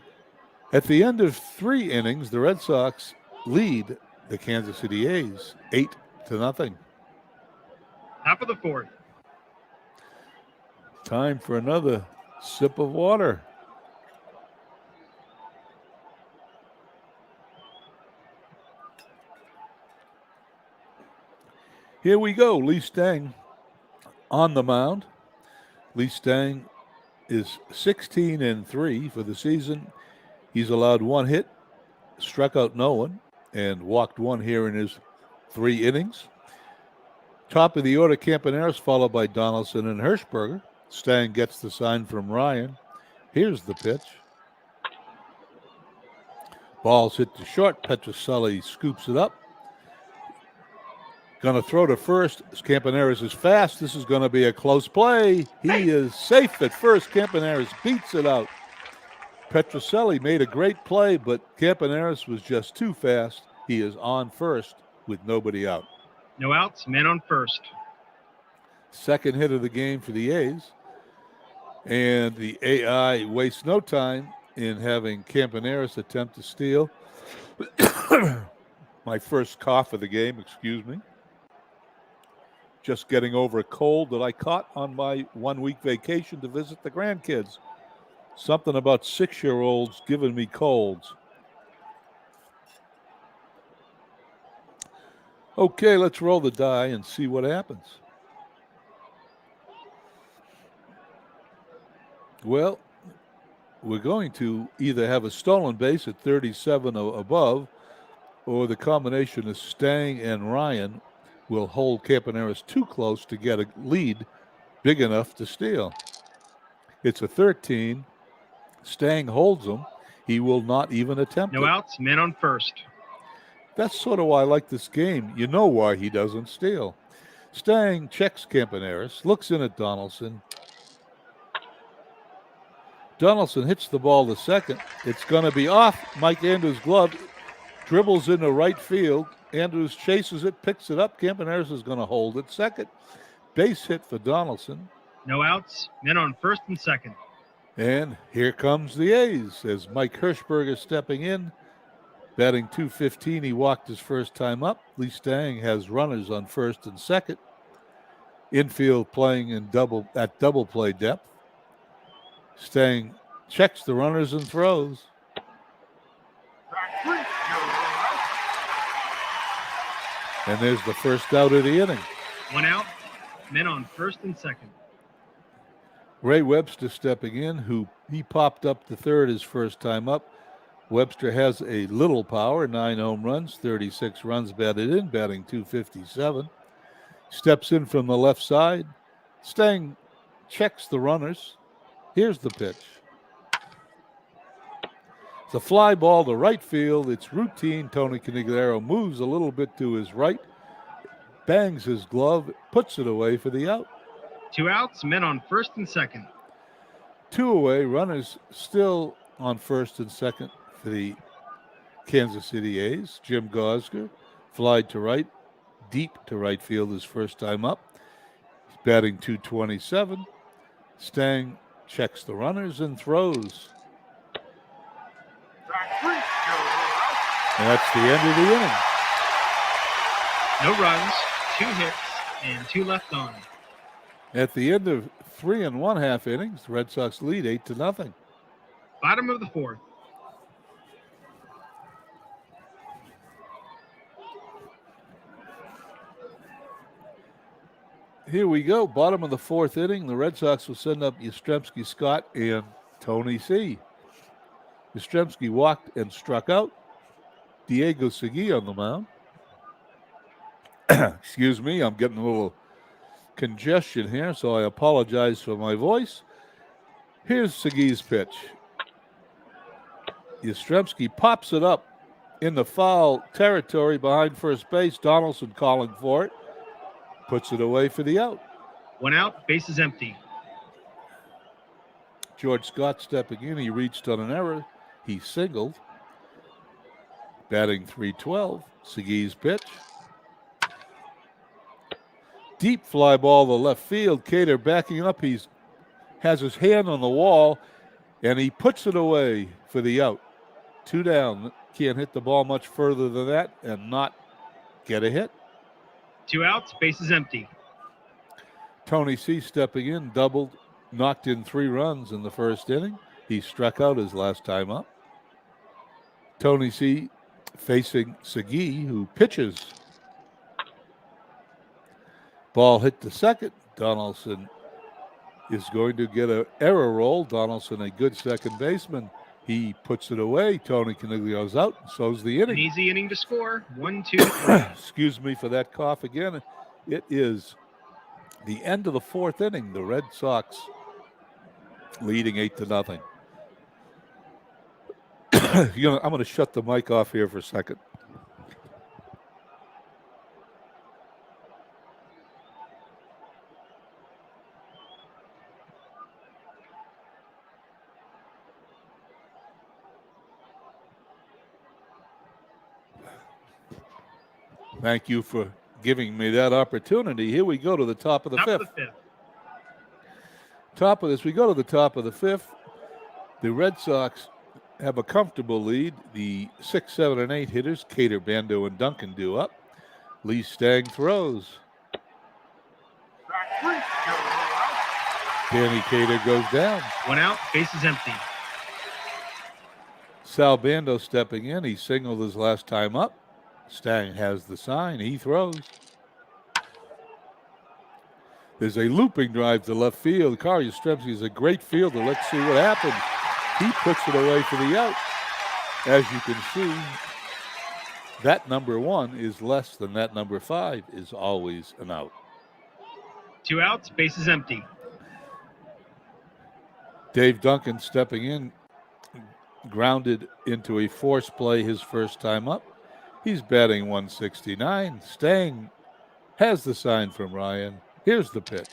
At the end of 3 innings, the Red Sox lead the Kansas City A's 8-0. Top of the 4th. Time for another sip of water. Here we go. Lee Stang on the mound. Lee Stang is 16-3 for the season. He's allowed one hit, struck out no one, and walked one here in his 3 innings. Top of the order, Campaneris, followed by Donaldson and Hirschberger. Stang gets the sign from Ryan. Here's the pitch. Ball's hit to short. Petrocelli scoops it up. Going to throw to first. Campaneris is fast. This is going to be a close play. He is safe at first. Campaneris beats it out. Petrocelli made a great play, but Campaneris was just too fast. He is on first with nobody out. No outs, men on first. Second hit of the game for the A's. And the AI wastes no time in having Campaneris attempt to steal. My first cough of the game, excuse me. Just getting over a cold that I caught on my 1-week vacation to visit the grandkids. Something about 6-year-olds giving me colds. Okay, let's roll the die and see what happens. Well, we're going to either have a stolen base at 37 or above, or the combination of Stang and Ryan will hold Campaneris too close to get a lead big enough to steal. It's a 13. Stang holds him. He will not even attempt it. No outs, men on first. That's sort of why I like this game. You know why he doesn't steal. Stang checks Campaneris, looks in at Donaldson. Donaldson hits the ball to second. It's going to be off Mike Andrews' glove. Dribbles into right field. Andrews chases it, picks it up. Campaneris is going to hold it second. Base hit for Donaldson. No outs, men on first and second. And here comes the A's as Mike Hirschberger stepping in. Batting .215, he walked his first time up. Lee Stang has runners on first and second. Infield playing in double play depth. Stang checks the runners and throws. And there's the first out of the inning. 1 out, men on first and second. Ray Webster stepping in, he popped up to third his first time up. Webster has a little power, 9 home runs, 36 runs batted in, batting .257. Steps in from the left side. Stang checks the runners. Here's the pitch. It's a fly ball to right field. It's routine. Tony Caniglaro moves a little bit to his right, bangs his glove, puts it away for the out. 2 outs, men on first and second. 2 away, runners still on first and second for the Kansas City A's. Jim Gosger flied to right, deep to right field his first time up. He's batting .227. Stang checks the runners and throws. And that's the end of the inning. No runs, 2 hits, and 2 left on. At the end of 3 1/2 innings, the Red Sox lead 8-0. Bottom of the fourth. Here we go. Bottom of the 4th inning. The Red Sox will send up Yastrzemski, Scott, and Tony C. Yastrzemski walked and struck out. Diego Segui on the mound. Excuse me, I'm getting a little congestion here, so I apologize for my voice. Here's Segui's pitch. Yastrzemski pops it up in the foul territory behind first base. Donaldson calling for it. Puts it away for the out. 1 out, base is empty. George Scott stepping in. He reached on an error. He singled. Batting .312. Segui's pitch. Deep fly ball to left field. Cater backing up. He has his hand on the wall, and he puts it away for the out. 2 down. Can't hit the ball much further than that and not get a hit. 2 outs, base is empty. Tony C. stepping in, doubled, knocked in 3 runs in the first inning. He struck out his last time up. Tony C. facing Segui, who pitches. Ball hit to second. Donaldson is going to get an error roll. Donaldson, a good second baseman. He puts it away. Tony Caniglio's out. So's the An inning. easy inning to score. 1, 2, 3. Excuse me for that cough again. It is the end of the fourth inning. The Red Sox leading 8-0. I'm going to shut the mic off here for a second. Thank you for giving me that opportunity. Here we go to the top of the fifth. Top of this, we go to the top of the fifth. The Red Sox have a comfortable lead. The 6, 7, and 8 hitters, Cater, Bando, and Duncan, do up. Lee Stang throws. Danny Cater goes down. 1 out, bases empty. Sal Bando stepping in. He singled his last time up. Stang has the sign. He throws. There's a looping drive to left field. Kari Yastrzemski is a great fielder. Let's see what happens. He puts it away for the out. As you can see, that number 1 is less than that number 5 is always an out. 2 outs, bases empty. Dave Duncan stepping in, grounded into a force play his first time up. He's batting 169. Stang has the sign from Ryan. Here's the pitch.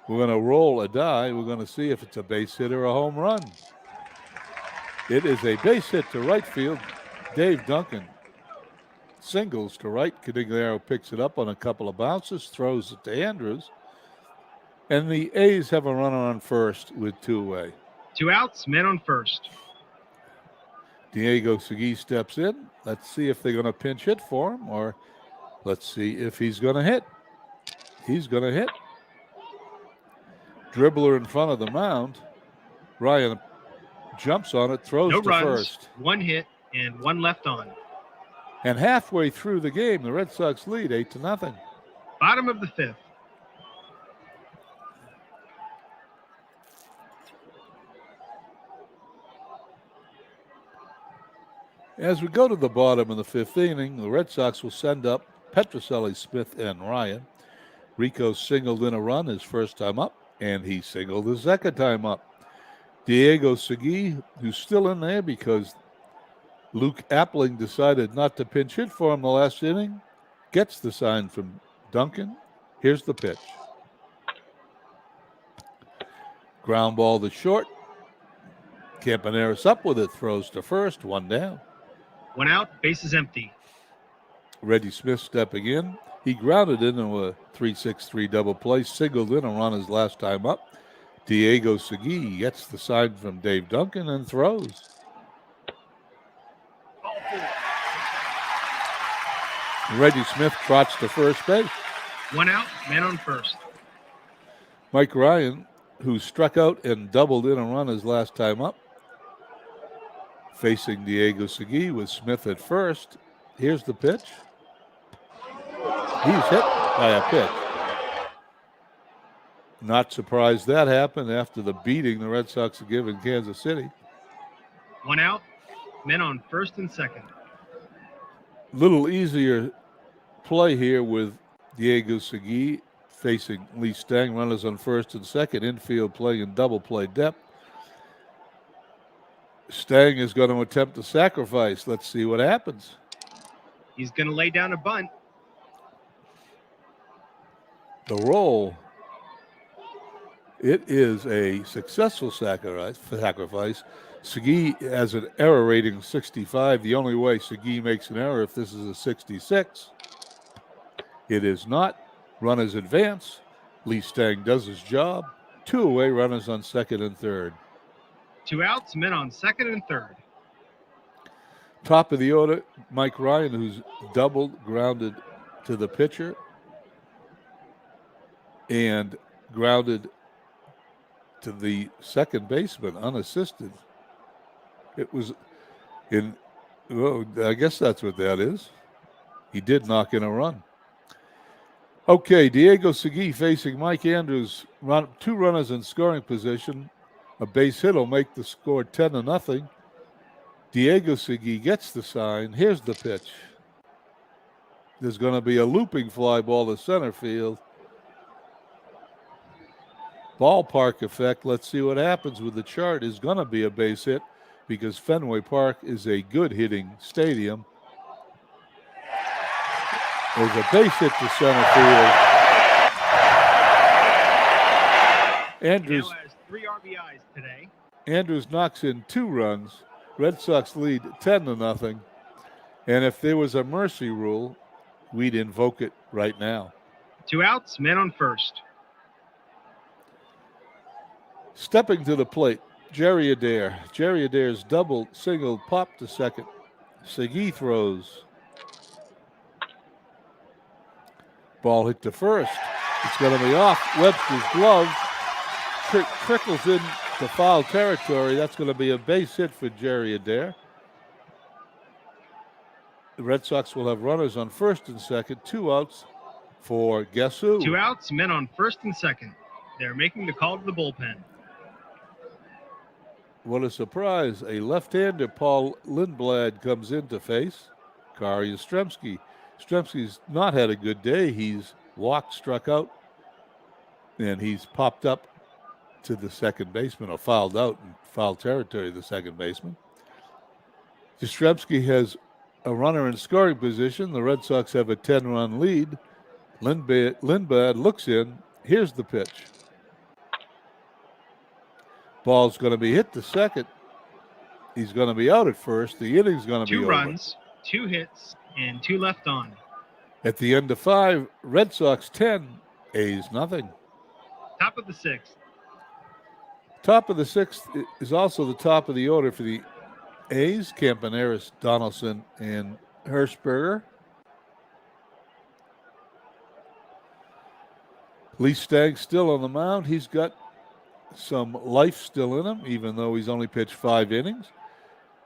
We're going to roll a die. We're going to see if it's a base hit or a home run. It is a base hit to right field. Dave Duncan singles to right. Caniglio picks it up on a couple of bounces, throws it to Andrews. And the A's have a runner on first with 2 away. 2 outs, men on first. Diego Segui steps in. Let's see if they're going to pinch hit for him, or let's see if he's going to hit. He's going to hit. Dribbler in front of the mound. Ryan jumps on it, throws No to runs, first. 1 hit, and 1 left on. And halfway through the game, the Red Sox lead 8-0. Bottom of the 5th. As we go to the bottom of the 5th inning, the Red Sox will send up Petrocelli, Smith, and Ryan. Rico singled in a run his first time up, and he singled his second time up. Diego Segui, who's still in there because Luke Appling decided not to pinch hit for him the last inning, gets the sign from Duncan. Here's the pitch. Ground ball to short. Campaneris up with it, throws to first, 1 down. 1 out, bases empty. Reggie Smith stepping in. He grounded into a 3-6-3 double play, singled in a run his last time up. Diego Segui gets the sign from Dave Duncan and throws. Reggie Smith trots to first base. 1 out, man on first. Mike Ryan, who struck out and doubled in a run his last time up, facing Diego Segui with Smith at first. Here's the pitch. He's hit by a pitch. Not surprised that happened after the beating the Red Sox have given Kansas City. 1 out, men on first and second. Little easier play here with Diego Segui facing Lee Stang, runners on first and second, infield play and double play depth. Stang is going to attempt a sacrifice. Let's see what happens. He's going to lay down a bunt. The roll. It is a successful sacrifice. Segui has an error rating of 65. The only way Segui makes an error if this is a 66. It is not. Runners advance. Lee Stang does his job. 2 away, runners on second and third. 2 outs, men on second and third. Top of the order, Mike Ryan, who's doubled, grounded to the pitcher, and grounded to the second baseman, unassisted. It was in, well, I guess that's what that is. He did knock in a run. Okay, Diego Segui facing Mike Andrews. Two runners in scoring position. A base hit will make the score 10-0. Diego Segui gets the sign. Here's the pitch. There's going to be a looping fly ball to center field. Ballpark effect. Let's see what happens with the chart. Is going to be a base hit because Fenway Park is a good hitting stadium. There's a base hit to center field. Andrews Now has 3 RBIs today. Andrews knocks in 2 runs. Red Sox lead 10-0. And if there was a mercy rule, we'd invoke it right now. 2 outs, men on first. Stepping to the plate, Jerry Adair. Jerry Adair's double, single, pop to second. Segui throws. Ball hit to first. It's going to be off. Webster's glove trickles in to foul territory. That's going to be a base hit for Jerry Adair. The Red Sox will have runners on first and second. 2 outs for guess who? 2 outs, men on first and second. They're making the call to the bullpen. What a surprise. A left-hander, Paul Lindblad, comes in to face Kari Yastrzemski. Yastrzemski's not had a good day. He's walked, struck out, and he's popped up to the second baseman, or fouled out in foul territory, the second baseman. Yastrzemski has a runner in scoring position. The Red Sox have a 10-run lead. Lindblad looks in. Here's the pitch. Ball's going to be hit to second. He's going to be out at first. The inning's going to be 2 over. runs, 2 hits, and 2 left on. At the end of 5, Red Sox 10, A's nothing. Top of the 6th. Top of the 6th is also the top of the order for the A's. Campaneris, Donaldson, and Hirschberger. Lee Staggs still on the mound. He's got some life still in him, even though he's only pitched 5 innings.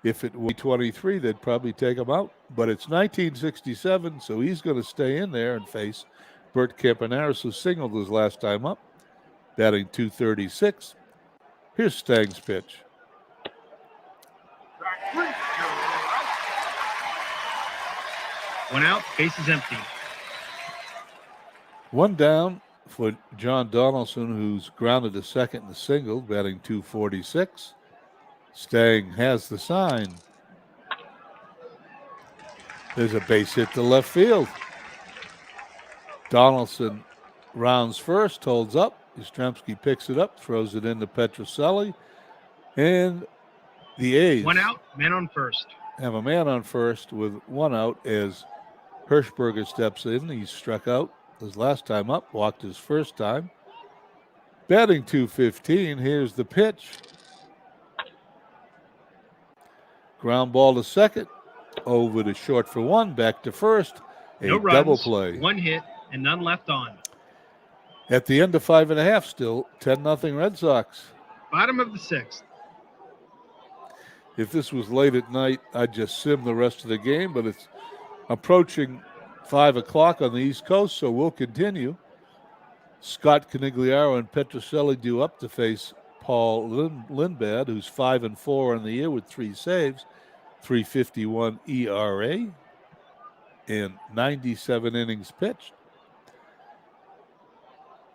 If it were 23, they'd probably take him out. But it's 1967, so he's going to stay in there and face Bert Campaneris, who singled his last time up, batting .236. Here's Staggs' pitch. One out, bases empty. 1 down for John Donaldson, who's grounded to second in the single, batting .246. Stagg has the sign. There's a base hit to left field. Donaldson rounds first, holds up. Yastrzemski picks it up, throws it into Petrocelli. And the A's 1 out, men on first. have a man on first with 1 out as Hirschberger steps in. He's struck out his last time up, walked his first time. Batting .215, here's the pitch. Ground ball to second, over to short for 1, back to first. A No runs, double play. 1 hit, and none left on. At the end of 5.5, still 10-0 Red Sox. Bottom of the 6th. If this was late at night, I'd just sim the rest of the game, but it's approaching 5 o'clock on the East Coast, so we'll continue. Scott Canigliaro and Petrocelli due up to face Paul Lindblad, who's 5-4 on the year with 3 saves, .351 ERA, and 97 innings pitched.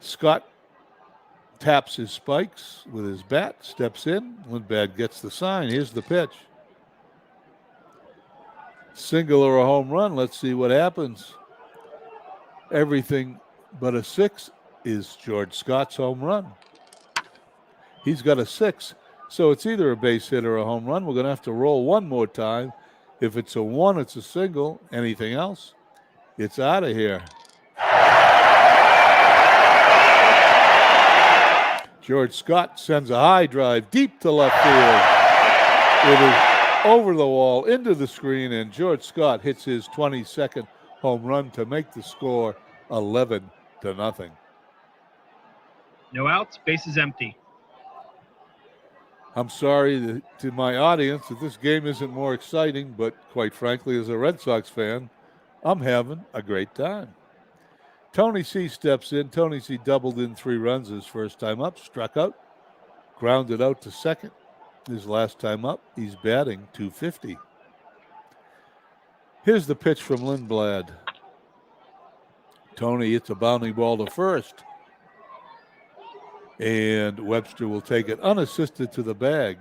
Scott taps his spikes with his bat, steps in. Lindblad gets the sign. Here's the pitch. Single or a home run. Let's see what happens. Everything but a 6 is George Scott's home run. He's got a 6, so it's either a base hit or a home run. We're going to have to roll one more time. If it's a 1, it's a single. Anything else, it's out of here. George Scott sends a high drive deep to left field. It is over the wall, into the screen, and George Scott hits his 22nd home run to make the score 11-0. No outs, bases empty. I'm sorry to my audience that this game isn't more exciting, but quite frankly, as a Red Sox fan, I'm having a great time. Tony C steps in. Tony C doubled in 3 runs his first time up, struck out, grounded out to second. His last time up, he's batting .250. Here's the pitch from Lindblad. Tony hits a bounding ball to first. And Webster will take it unassisted to the bag.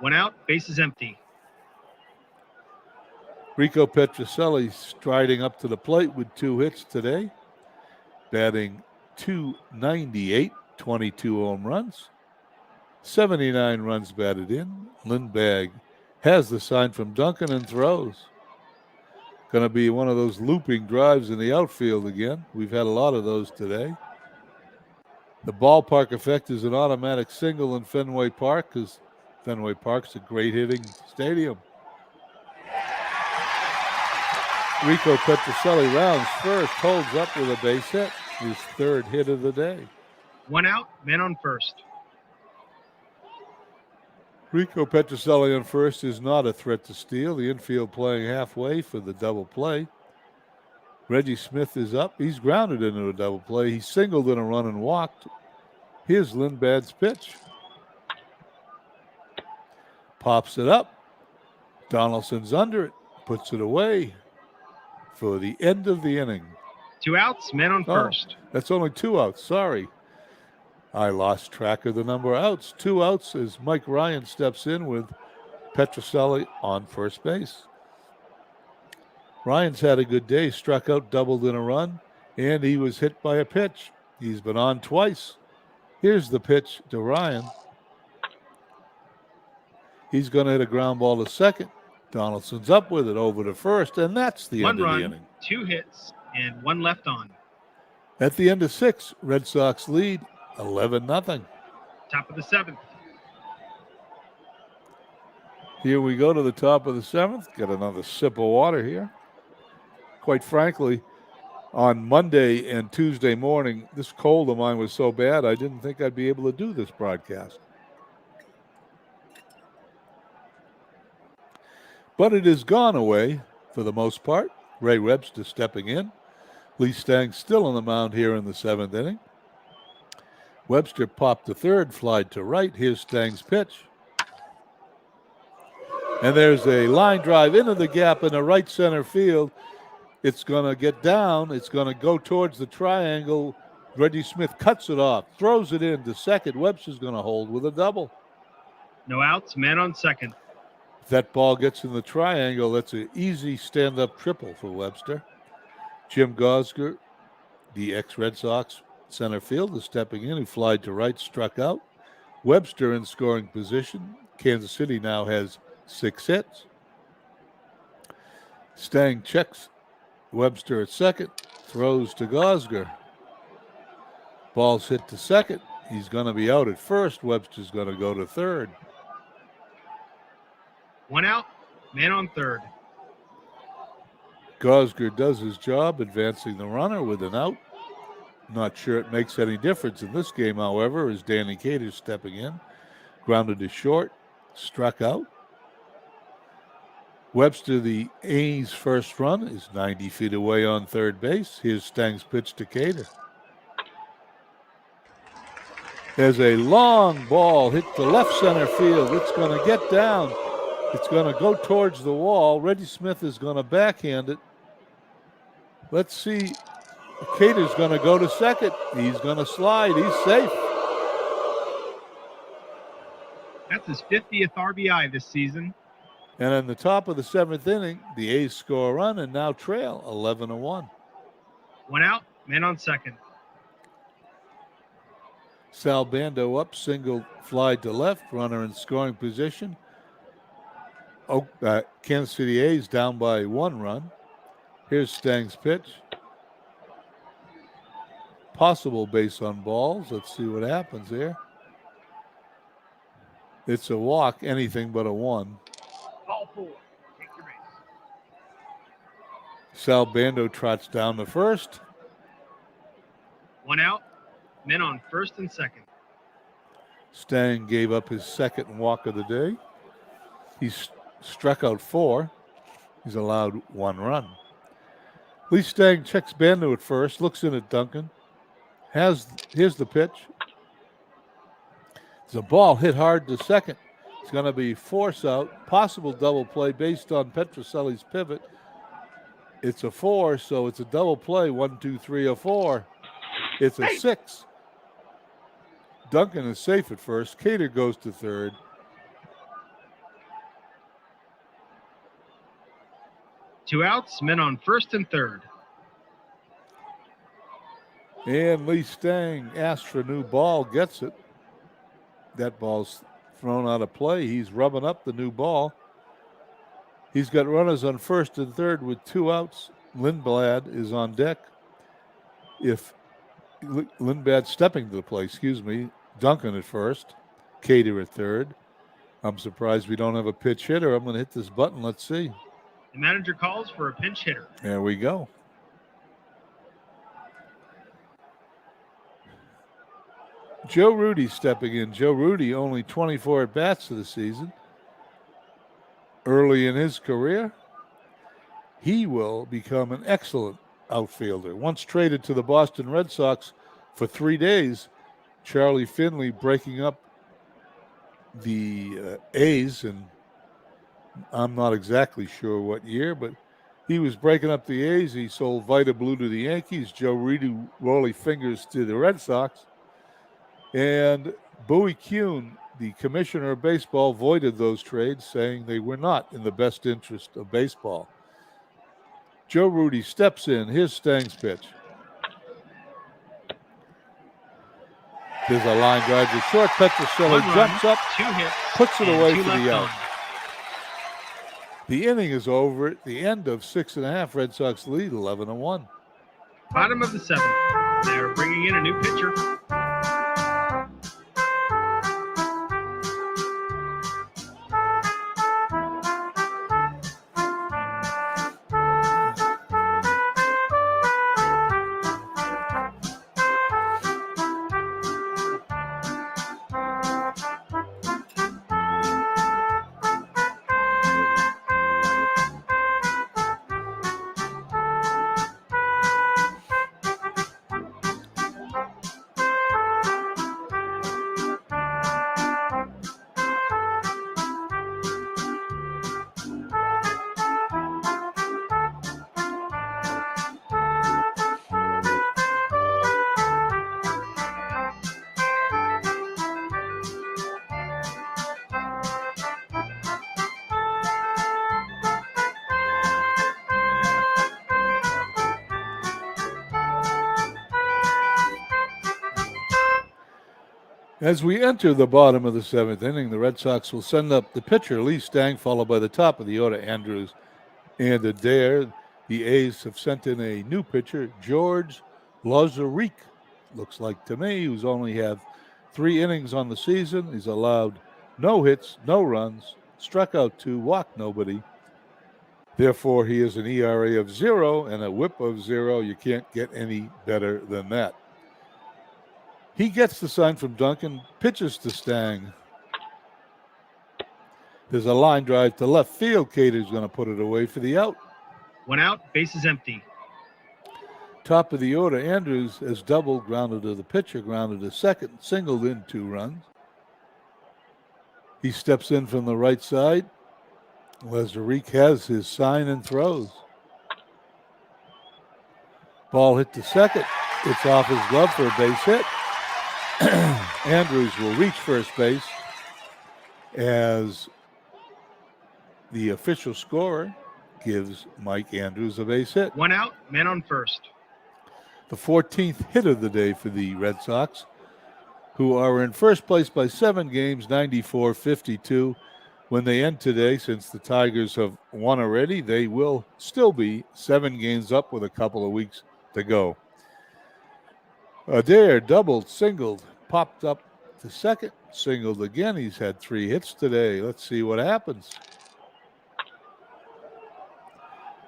1 out, bases empty. Rico Petrocelli striding up to the plate with 2 hits today. Batting .298, 22 home runs. 79 runs batted in. Lindbergh has the sign from Duncan and throws. Going to be one of those looping drives in the outfield again. We've had a lot of those today. The ballpark effect is an automatic single in Fenway Park because Fenway Park's a great hitting stadium. Rico Petrocelli rounds first, holds up with a base hit, his 3rd hit of the day. 1 out, men on first. Rico Petrocelli on first is not a threat to steal. The infield playing halfway for the double play. Reggie Smith is up. He's grounded into a double play. He singled in a run and walked. Here's Lindbad's pitch. Pops it up. Donaldson's under it. Puts it away for the end of the inning. 2 outs, men on first. That's only 2 outs. Sorry. I lost track of the number of outs. 2 outs as Mike Ryan steps in with Petrocelli on first base. Ryan's had a good day, struck out, doubled in a run, and he was hit by a pitch. He's been on twice. Here's the pitch to Ryan. He's going to hit a ground ball to second. Donaldson's up with it over to first, and that's the end of the inning. 2 hits, and 1 left on. At the end of 6, Red Sox lead 11-0. Top of the 7th. Here we go to the top of the 7th. Get another sip of water here. Quite frankly, on Monday and Tuesday morning, this cold of mine was so bad I didn't think I'd be able to do this broadcast. But it has gone away for the most part. Ray Webster stepping in. Lee Stang still on the mound here in the 7th inning. Webster popped to third, fly to right. Here's Stang's pitch. And there's a line drive into the gap in the right center field. It's going to get down. It's going to go towards the triangle. Reggie Smith cuts it off, throws it in to second. Webster's going to hold with a double. No outs, men on second. If that ball gets in the triangle, that's an easy stand-up triple for Webster. Jim Gosger, the ex-Red Sox center fielder, stepping in. He flied to right, struck out. Webster in scoring position. Kansas City now has 6 hits. Stang checks Webster at second, throws to Gosger. Ball's hit to second. He's going to be out at first. Webster's going to go to third. 1 out, man on third. Gosger does his job, advancing the runner with an out. Not sure it makes any difference in this game, however, as Danny Cater stepping in. Grounded to short, struck out. Webster, the A's first run, is 90 feet away on third base. Here's Stang's pitch to Cater. There's a long ball hit to left center field. It's going to get down. It's going to go towards the wall. Reggie Smith is going to backhand it. Let's see. Cater's going to go to second. He's going to slide. He's safe. That's his 50th RBI this season. And in the top of the 7th inning, the A's score a run and now trail 11-1. 1 out, man on second. Sal Bando up, single fly to left, runner in scoring position. Kansas City A's down by 1 run. Here's Stang's pitch. Possible base on balls. Let's see what happens here. It's a walk, anything but a 1. Ball 4. Take your base. Sal Bando trots down to first. 1 out, men on first and second. Stang gave up his second walk of the day. He's struck out 4. He's allowed 1 run. Lee Stang checks Bando at first, looks in at Duncan. Here's the pitch. It's a ball hit hard to second. It's going to be force out, possible double play based on Petroselli's pivot. It's a 4, so it's a double play. 1, 2, 3, a 4. It's a 6. Duncan is safe at first. Cater goes to third. Two outs, men on first and third. And Lee Stang asks for a new ball, gets it. That ball's thrown out of play. He's rubbing up the new ball. He's got runners on first and third with 2 outs. Lindblad is on deck. If Lindblad stepping to the plate, Duncan at first, Cater at third. I'm surprised we don't have a pitch hitter. I'm going to hit this button. Let's see. The manager calls for a pinch hitter. There we go. Joe Rudy stepping in. Joe Rudy only 24 at-bats for the season. Early in his career, he will become an excellent outfielder. Once traded to the Boston Red Sox for 3 days, Charlie Finley breaking up the A's, and I'm not exactly sure what year, but he was breaking up the A's. He sold Vita Blue to the Yankees, Joe Rudy Rolly Fingers to the Red Sox. And Bowie Kuhn, the commissioner of baseball, voided those trades, saying they were not in the best interest of baseball. Joe Rudy steps in. Here's Stang's pitch. There's a line drive to short. Petroselli jumps up, 2 hits, puts it away and 2 for the left out. on. The inning is over at the end of 6.5. Red Sox lead 11-1. Bottom of the 7th. They're bringing in a new pitcher. As we enter the bottom of the 7th inning, the Red Sox will send up the pitcher, Lee Stang, followed by the top of the order, Andrews and Adair. The A's have sent in a new pitcher, George Lazarik, looks like to me, who's only had 3 innings on the season. He's allowed no hits, no runs, struck out 2, walked nobody. Therefore, he has an ERA of 0 and a whip of 0. You can't get any better than that. He gets the sign from Duncan, pitches to Stang. There's a line drive to left field. Cater's going to put it away for the out. 1 out, bases empty. Top of the order, Andrews has doubled, grounded to the pitcher, grounded to second, singled in 2 runs. He steps in from the right side. Lazarik has his sign and throws. Ball hit to second. It's off his glove for a base hit. Andrews will reach first base as the official scorer gives Mike Andrews a base hit. 1 out, man on first. The 14th hit of the day for the Red Sox, who are in first place by 7 games, 94-52. When they end today, since the Tigers have won already, they will still be 7 games up with a couple of weeks to go. Adair doubled, singled, popped up to second, singled again. He's had 3 hits today. Let's see what happens.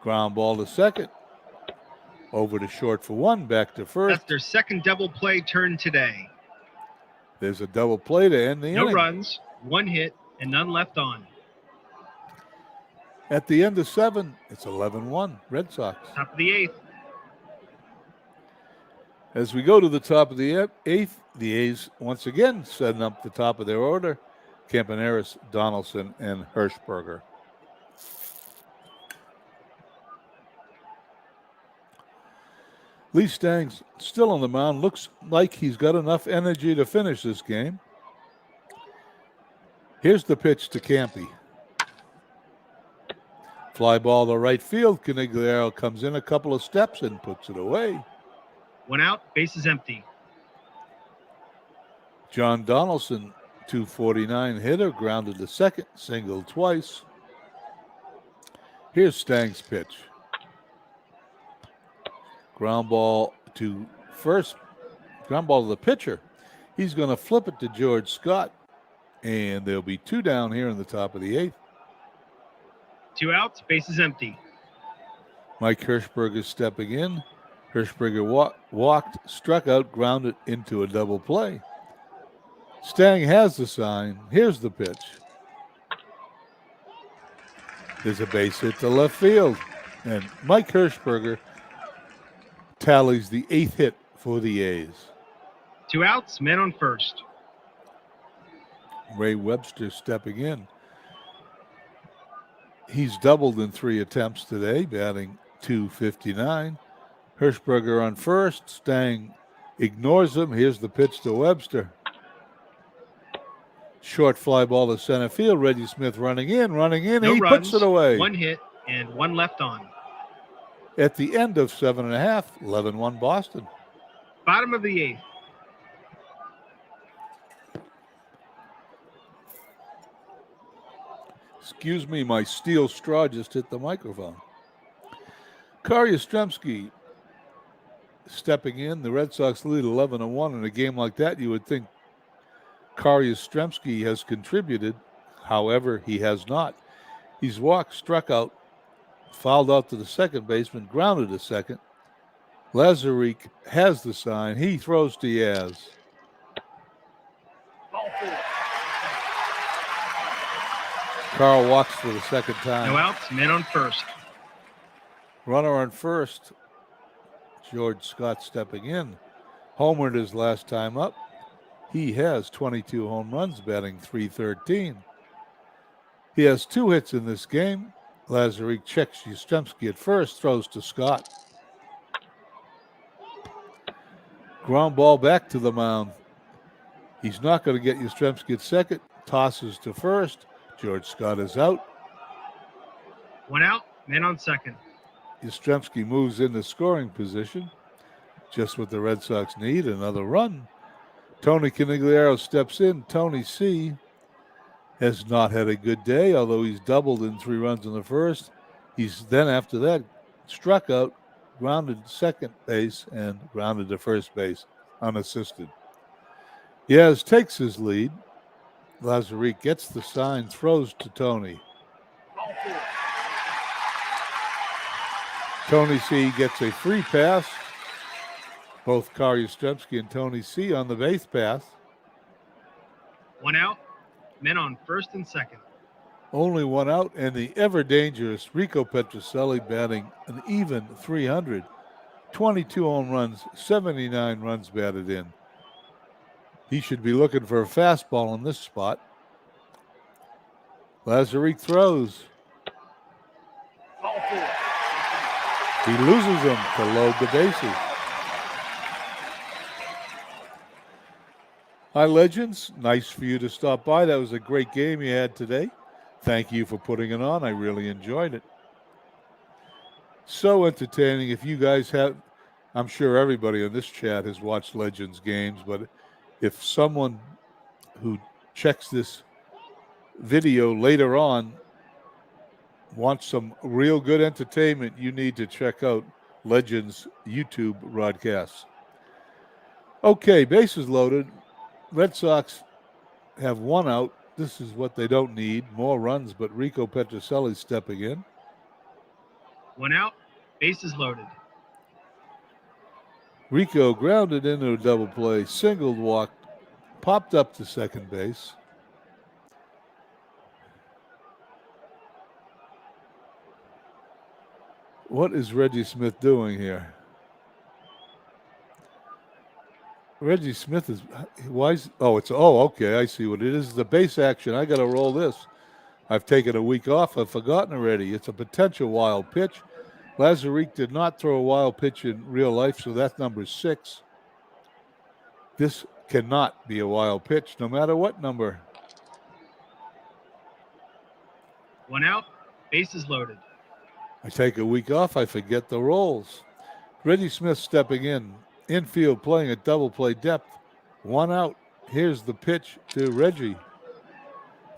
Ground ball to second. Over to short for 1, back to first. That's their second double play turn today. There's a double play to end the inning. No runs, 1 hit, and none left on. At the end of 7, it's 11-1, Red Sox. Top of the 8th. As we go to the top of the eighth, the A's once again setting up the top of their order. Campaneris, Donaldson, and Hirschberger. Lee Stang's still on the mound. Looks like he's got enough energy to finish this game. Here's the pitch to Campy. Fly ball to right field. Canigliaro comes in a couple of steps and puts it away. 1 out, bases empty. John Donaldson, 249 hitter, grounded to second, singled twice. Here's Stang's pitch. Ground ball to first, ground ball to the pitcher. He's going to flip it to George Scott, and there'll be 2 down here in the top of the 8th. 2 outs, bases empty. Mike Hirschberger stepping in. Hirschberger walked, struck out, grounded into a double play. Stang has the sign. Here's the pitch. There's a base hit to left field. And Mike Hirschberger tallies the 8th hit for the A's. 2 outs, men on first. Ray Webster stepping in. He's doubled in 3 attempts today, batting .259. Hirschberger on first. Stang ignores him. Here's the pitch to Webster. Short fly ball to center field. Reggie Smith running in. No He runs, puts it away. 1 hit, and 1 left on. At the end of 7.5, 11-1 Boston. Bottom of the 8th. Excuse me, my steel straw just hit the microphone. Kari Yastrzemski stepping in. The Red Sox lead 11-1. In a game like that, you would think Kari Yastrzemski has contributed. However, he has not. He's walked, struck out, fouled out to the second baseman, grounded to second. Lazarik has the sign. He throws to Yaz. Carl walks for the second time. No outs, men on first. Runner on first. George Scott stepping in. Homered his last time up. He has 22 home runs, batting .313. He has 2 hits in this game. Lazarik checks Yastrzemski at first, throws to Scott. Ground ball back to the mound. He's not going to get Yastrzemski at second. Tosses to first. George Scott is out. 1 out, men on second. Yastrzemski moves into scoring position. Just what the Red Sox need, another run. Tony Canigliaro steps in. Tony C. has not had a good day, although he's doubled in 3 runs in the first. He's then, after that, struck out, grounded to second base, and grounded to first base, unassisted. Yaz takes his lead. Lazarik gets the sign, throws to Tony. Tony C. gets a free pass. Both Kari Yastrzemski and Tony C. on the base pass. 1 out, men on first and second. Only 1 out, and the ever-dangerous Rico Petrocelli batting an even .300. 22 home runs, 79 runs batted in. He should be looking for a fastball in this spot. Lazarik throws. He loses him to load the bases. Hi, Legends. Nice for you to stop by. That was a great game you had today. Thank you for putting it on. I really enjoyed it. So entertaining. If you guys have, I'm sure everybody in this chat has watched Legends games, but if someone who checks this video later on wants some real good entertainment, you need to check out Legends YouTube broadcasts. Okay, bases loaded. Red Sox have 1 out. This is what they don't need. More runs, but Rico Petrocelli stepping in. 1 out, bases loaded. Rico grounded into a double play, singled, walked, popped up to second base. What is Reggie Smith doing here? Reggie Smith is why is okay, I see what it is. It's a base action. I gotta roll this. I've taken a week off. I've forgotten already. It's a potential wild pitch. Lazarick did not throw a wild pitch in real life, so that's number 6. This cannot be a wild pitch, no matter what number. 1 out, bases loaded. I take a week off. I forget the rolls. Reggie Smith stepping in. Infield playing at double play depth. 1 out. Here's the pitch to Reggie.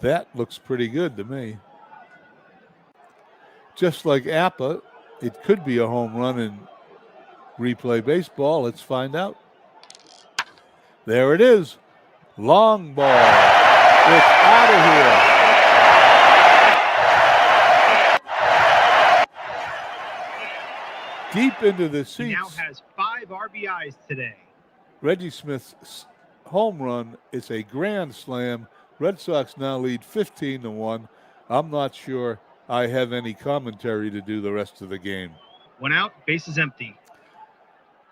That looks pretty good to me. Just like Appa, it could be a home run in replay baseball. Let's find out. There it is. Long ball. It's out of here. Deep into the seats. He now has 5 RBIs today. Reggie Smith's home run is a grand slam. Red Sox now lead 15-1. I'm not sure I have any commentary to do the rest of the game. 1 out, bases empty.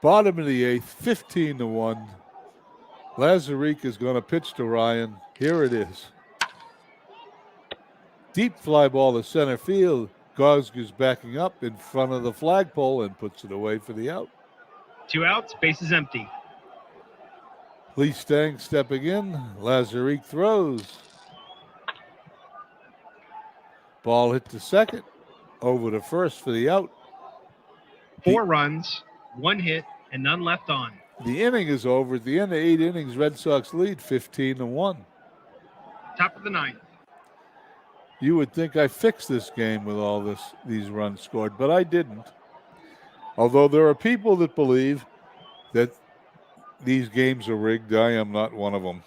Bottom of the 8th, 15-1. Lazarick is going to pitch to Ryan. Here it is. Deep fly ball to center field. Gosger's backing up in front of the flagpole and puts it away for the out. 2 outs, bases empty. Lee Stang stepping in. Lazarick throws. Ball hit to second. Over to first for the out. 4 runs, 1 hit, and none left on. The inning is over. At the end of 8 innings, Red Sox lead 15-1. Top of the 9th. You would think I fixed this game with all these runs scored, but I didn't. Although there are people that believe that these games are rigged, I am not one of them.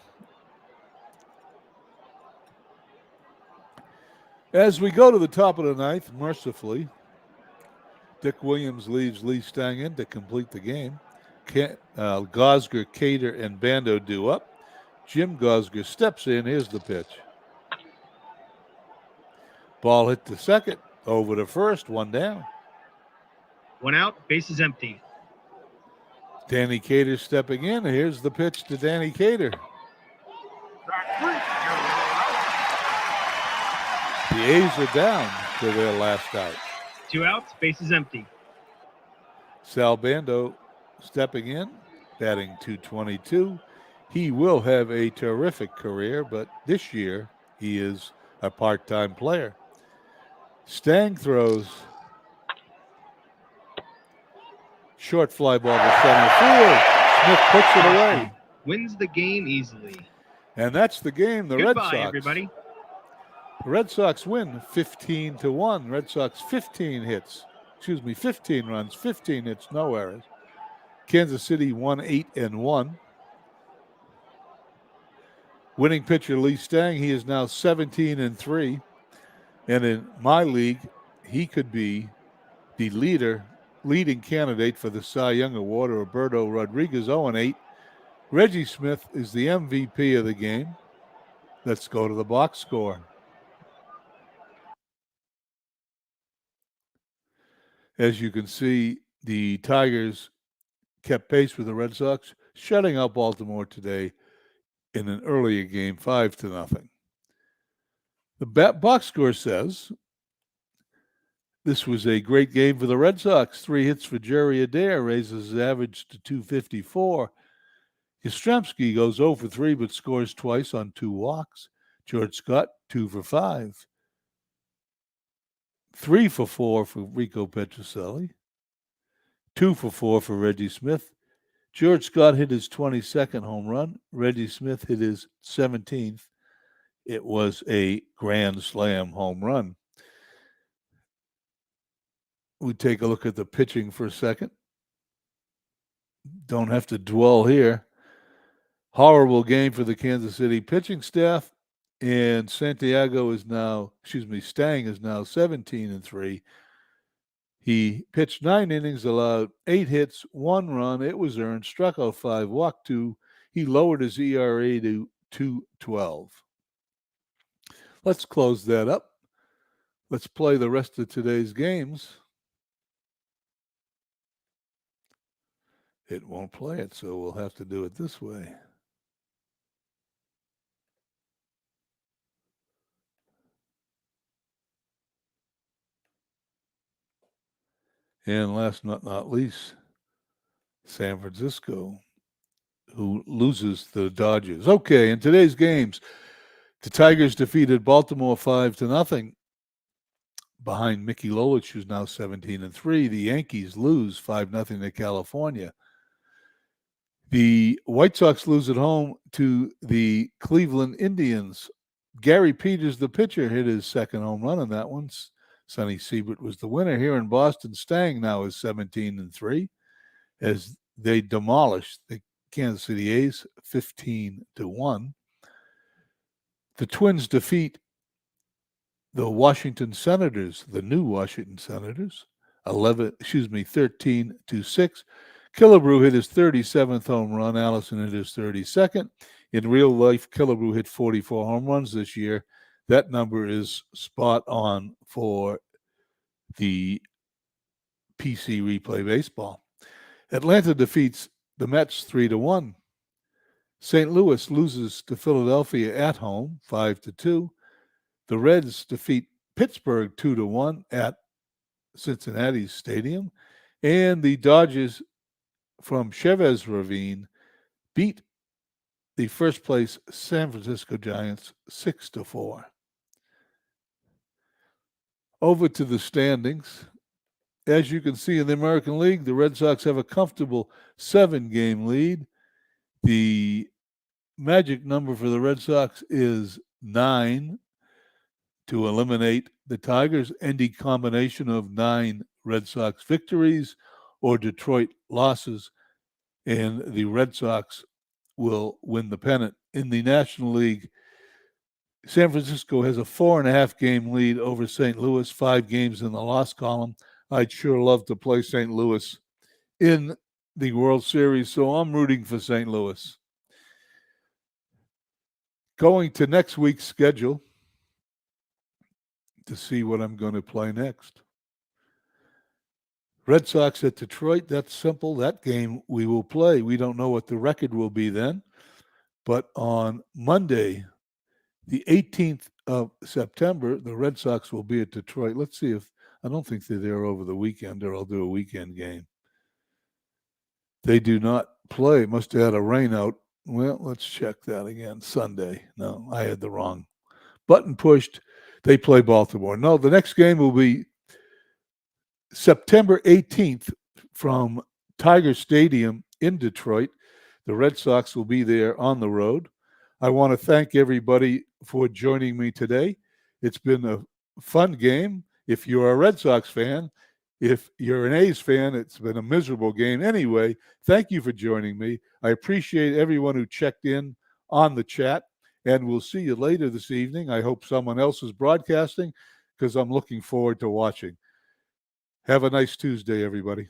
As we go to the top of the 9th, mercifully, Dick Williams leaves Lee Stang in to complete the game. Gosger, Cater, and Bando do up. Jim Gosger steps in. Here's the pitch. Ball hit to second. Over to first. 1 down. 1 out, bases empty. Danny Cater stepping in. Here's the pitch to Danny Cater. The A's are down to their last out. 2 outs, bases empty. Sal Bando stepping in, batting .222. He will have a terrific career, but this year he is a part-time player. Stang throws. Short fly ball to center field. Smith puts it away. Wins the game easily. And that's the game. The Goodbye, Red Sox. Everybody. The Red Sox win 15-1. Red Sox 15 runs, 15 hits, no errors. Kansas City won 8-1. Winning pitcher Lee Stang, he is now 17-3. And in my league, he could be the leading candidate for the Cy Young Award, Roberto Rodriguez, 0-8. Reggie Smith is the MVP of the game. Let's go to the box score. As you can see, the Tigers kept pace with the Red Sox, shutting out Baltimore today in an earlier game, 5-0. The box score says this was a great game for the Red Sox. 3 hits for Jerry Adair, raises his average to .254. Yastrzemski goes 0 for 3, but scores twice on 2 walks. George Scott, 2 for 5. 3 for 4 for Rico Petrocelli. 2 for 4 for Reggie Smith. George Scott hit his 22nd home run. Reggie Smith hit his 17th. It was a grand slam home run. We take a look at the pitching for a second. Don't have to dwell here. Horrible game for the Kansas City pitching staff. And Stang is now 17-3. He pitched 9 innings, allowed 8 hits, 1 run. It was earned, struck out 5, walked 2. He lowered his ERA to 2.12. Let's close that up. Let's play the rest of today's games. It won't play it, so we'll have to do it this way. And last but not least, San Francisco, who loses to the Dodgers. Okay, in today's games, the Tigers defeated Baltimore 5-0 behind Mickey Lolich, who's now 17-3. The Yankees lose 5-0 to California. The White Sox lose at home to the Cleveland Indians. Gary Peters, the pitcher, hit his second home run on that one. Sonny Siebert was the winner. Here in Boston, Stang now is 17-3 as they demolished the Kansas City A's 15-1. The Twins defeat the Washington Senators, the new Washington Senators, 13-6. Killebrew hit his 37th home run. Allison hit his 32nd. In real life, Killebrew hit 44 home runs this year. That number is spot on for the PC Replay Baseball. Atlanta defeats the Mets 3-1. St. Louis loses to Philadelphia at home 5-2. The Reds defeat Pittsburgh 2-1 at Cincinnati's stadium. And the Dodgers from Chavez Ravine beat the first place San Francisco Giants 6-4. Over to the standings. As you can see in the American League, the Red Sox have a comfortable 7-game lead. The magic number for the Red Sox is 9 to eliminate the Tigers. Any combination of 9 Red Sox victories or Detroit losses, and the Red Sox will win the pennant. In the National League, San Francisco has a 4.5-game lead over St. Louis, 5 games in the loss column. I'd sure love to play St. Louis in the World Series, so I'm rooting for St. Louis. Going to next week's schedule to see what I'm going to play next. Red Sox at Detroit, that's simple. That game we will play. We don't know what the record will be then. But on Monday, the 18th of September, the Red Sox will be at Detroit. Let's see if, I don't think they're there over the weekend, or I'll do a weekend game. They do not play. Must have had a rain out. Well, let's check that again. Sunday. No, I had the wrong button pushed. They play Baltimore. No, the next game will be September 18th from Tiger Stadium in Detroit. The Red Sox will be there on the road. I want to thank everybody for joining me today. It's been a fun game. If you're a Red Sox fan, if you're an A's fan, it's been a miserable game. Anyway, thank you for joining me. I appreciate everyone who checked in on the chat, and we'll see you later this evening. I hope someone else is broadcasting because I'm looking forward to watching. Have a nice Tuesday, everybody.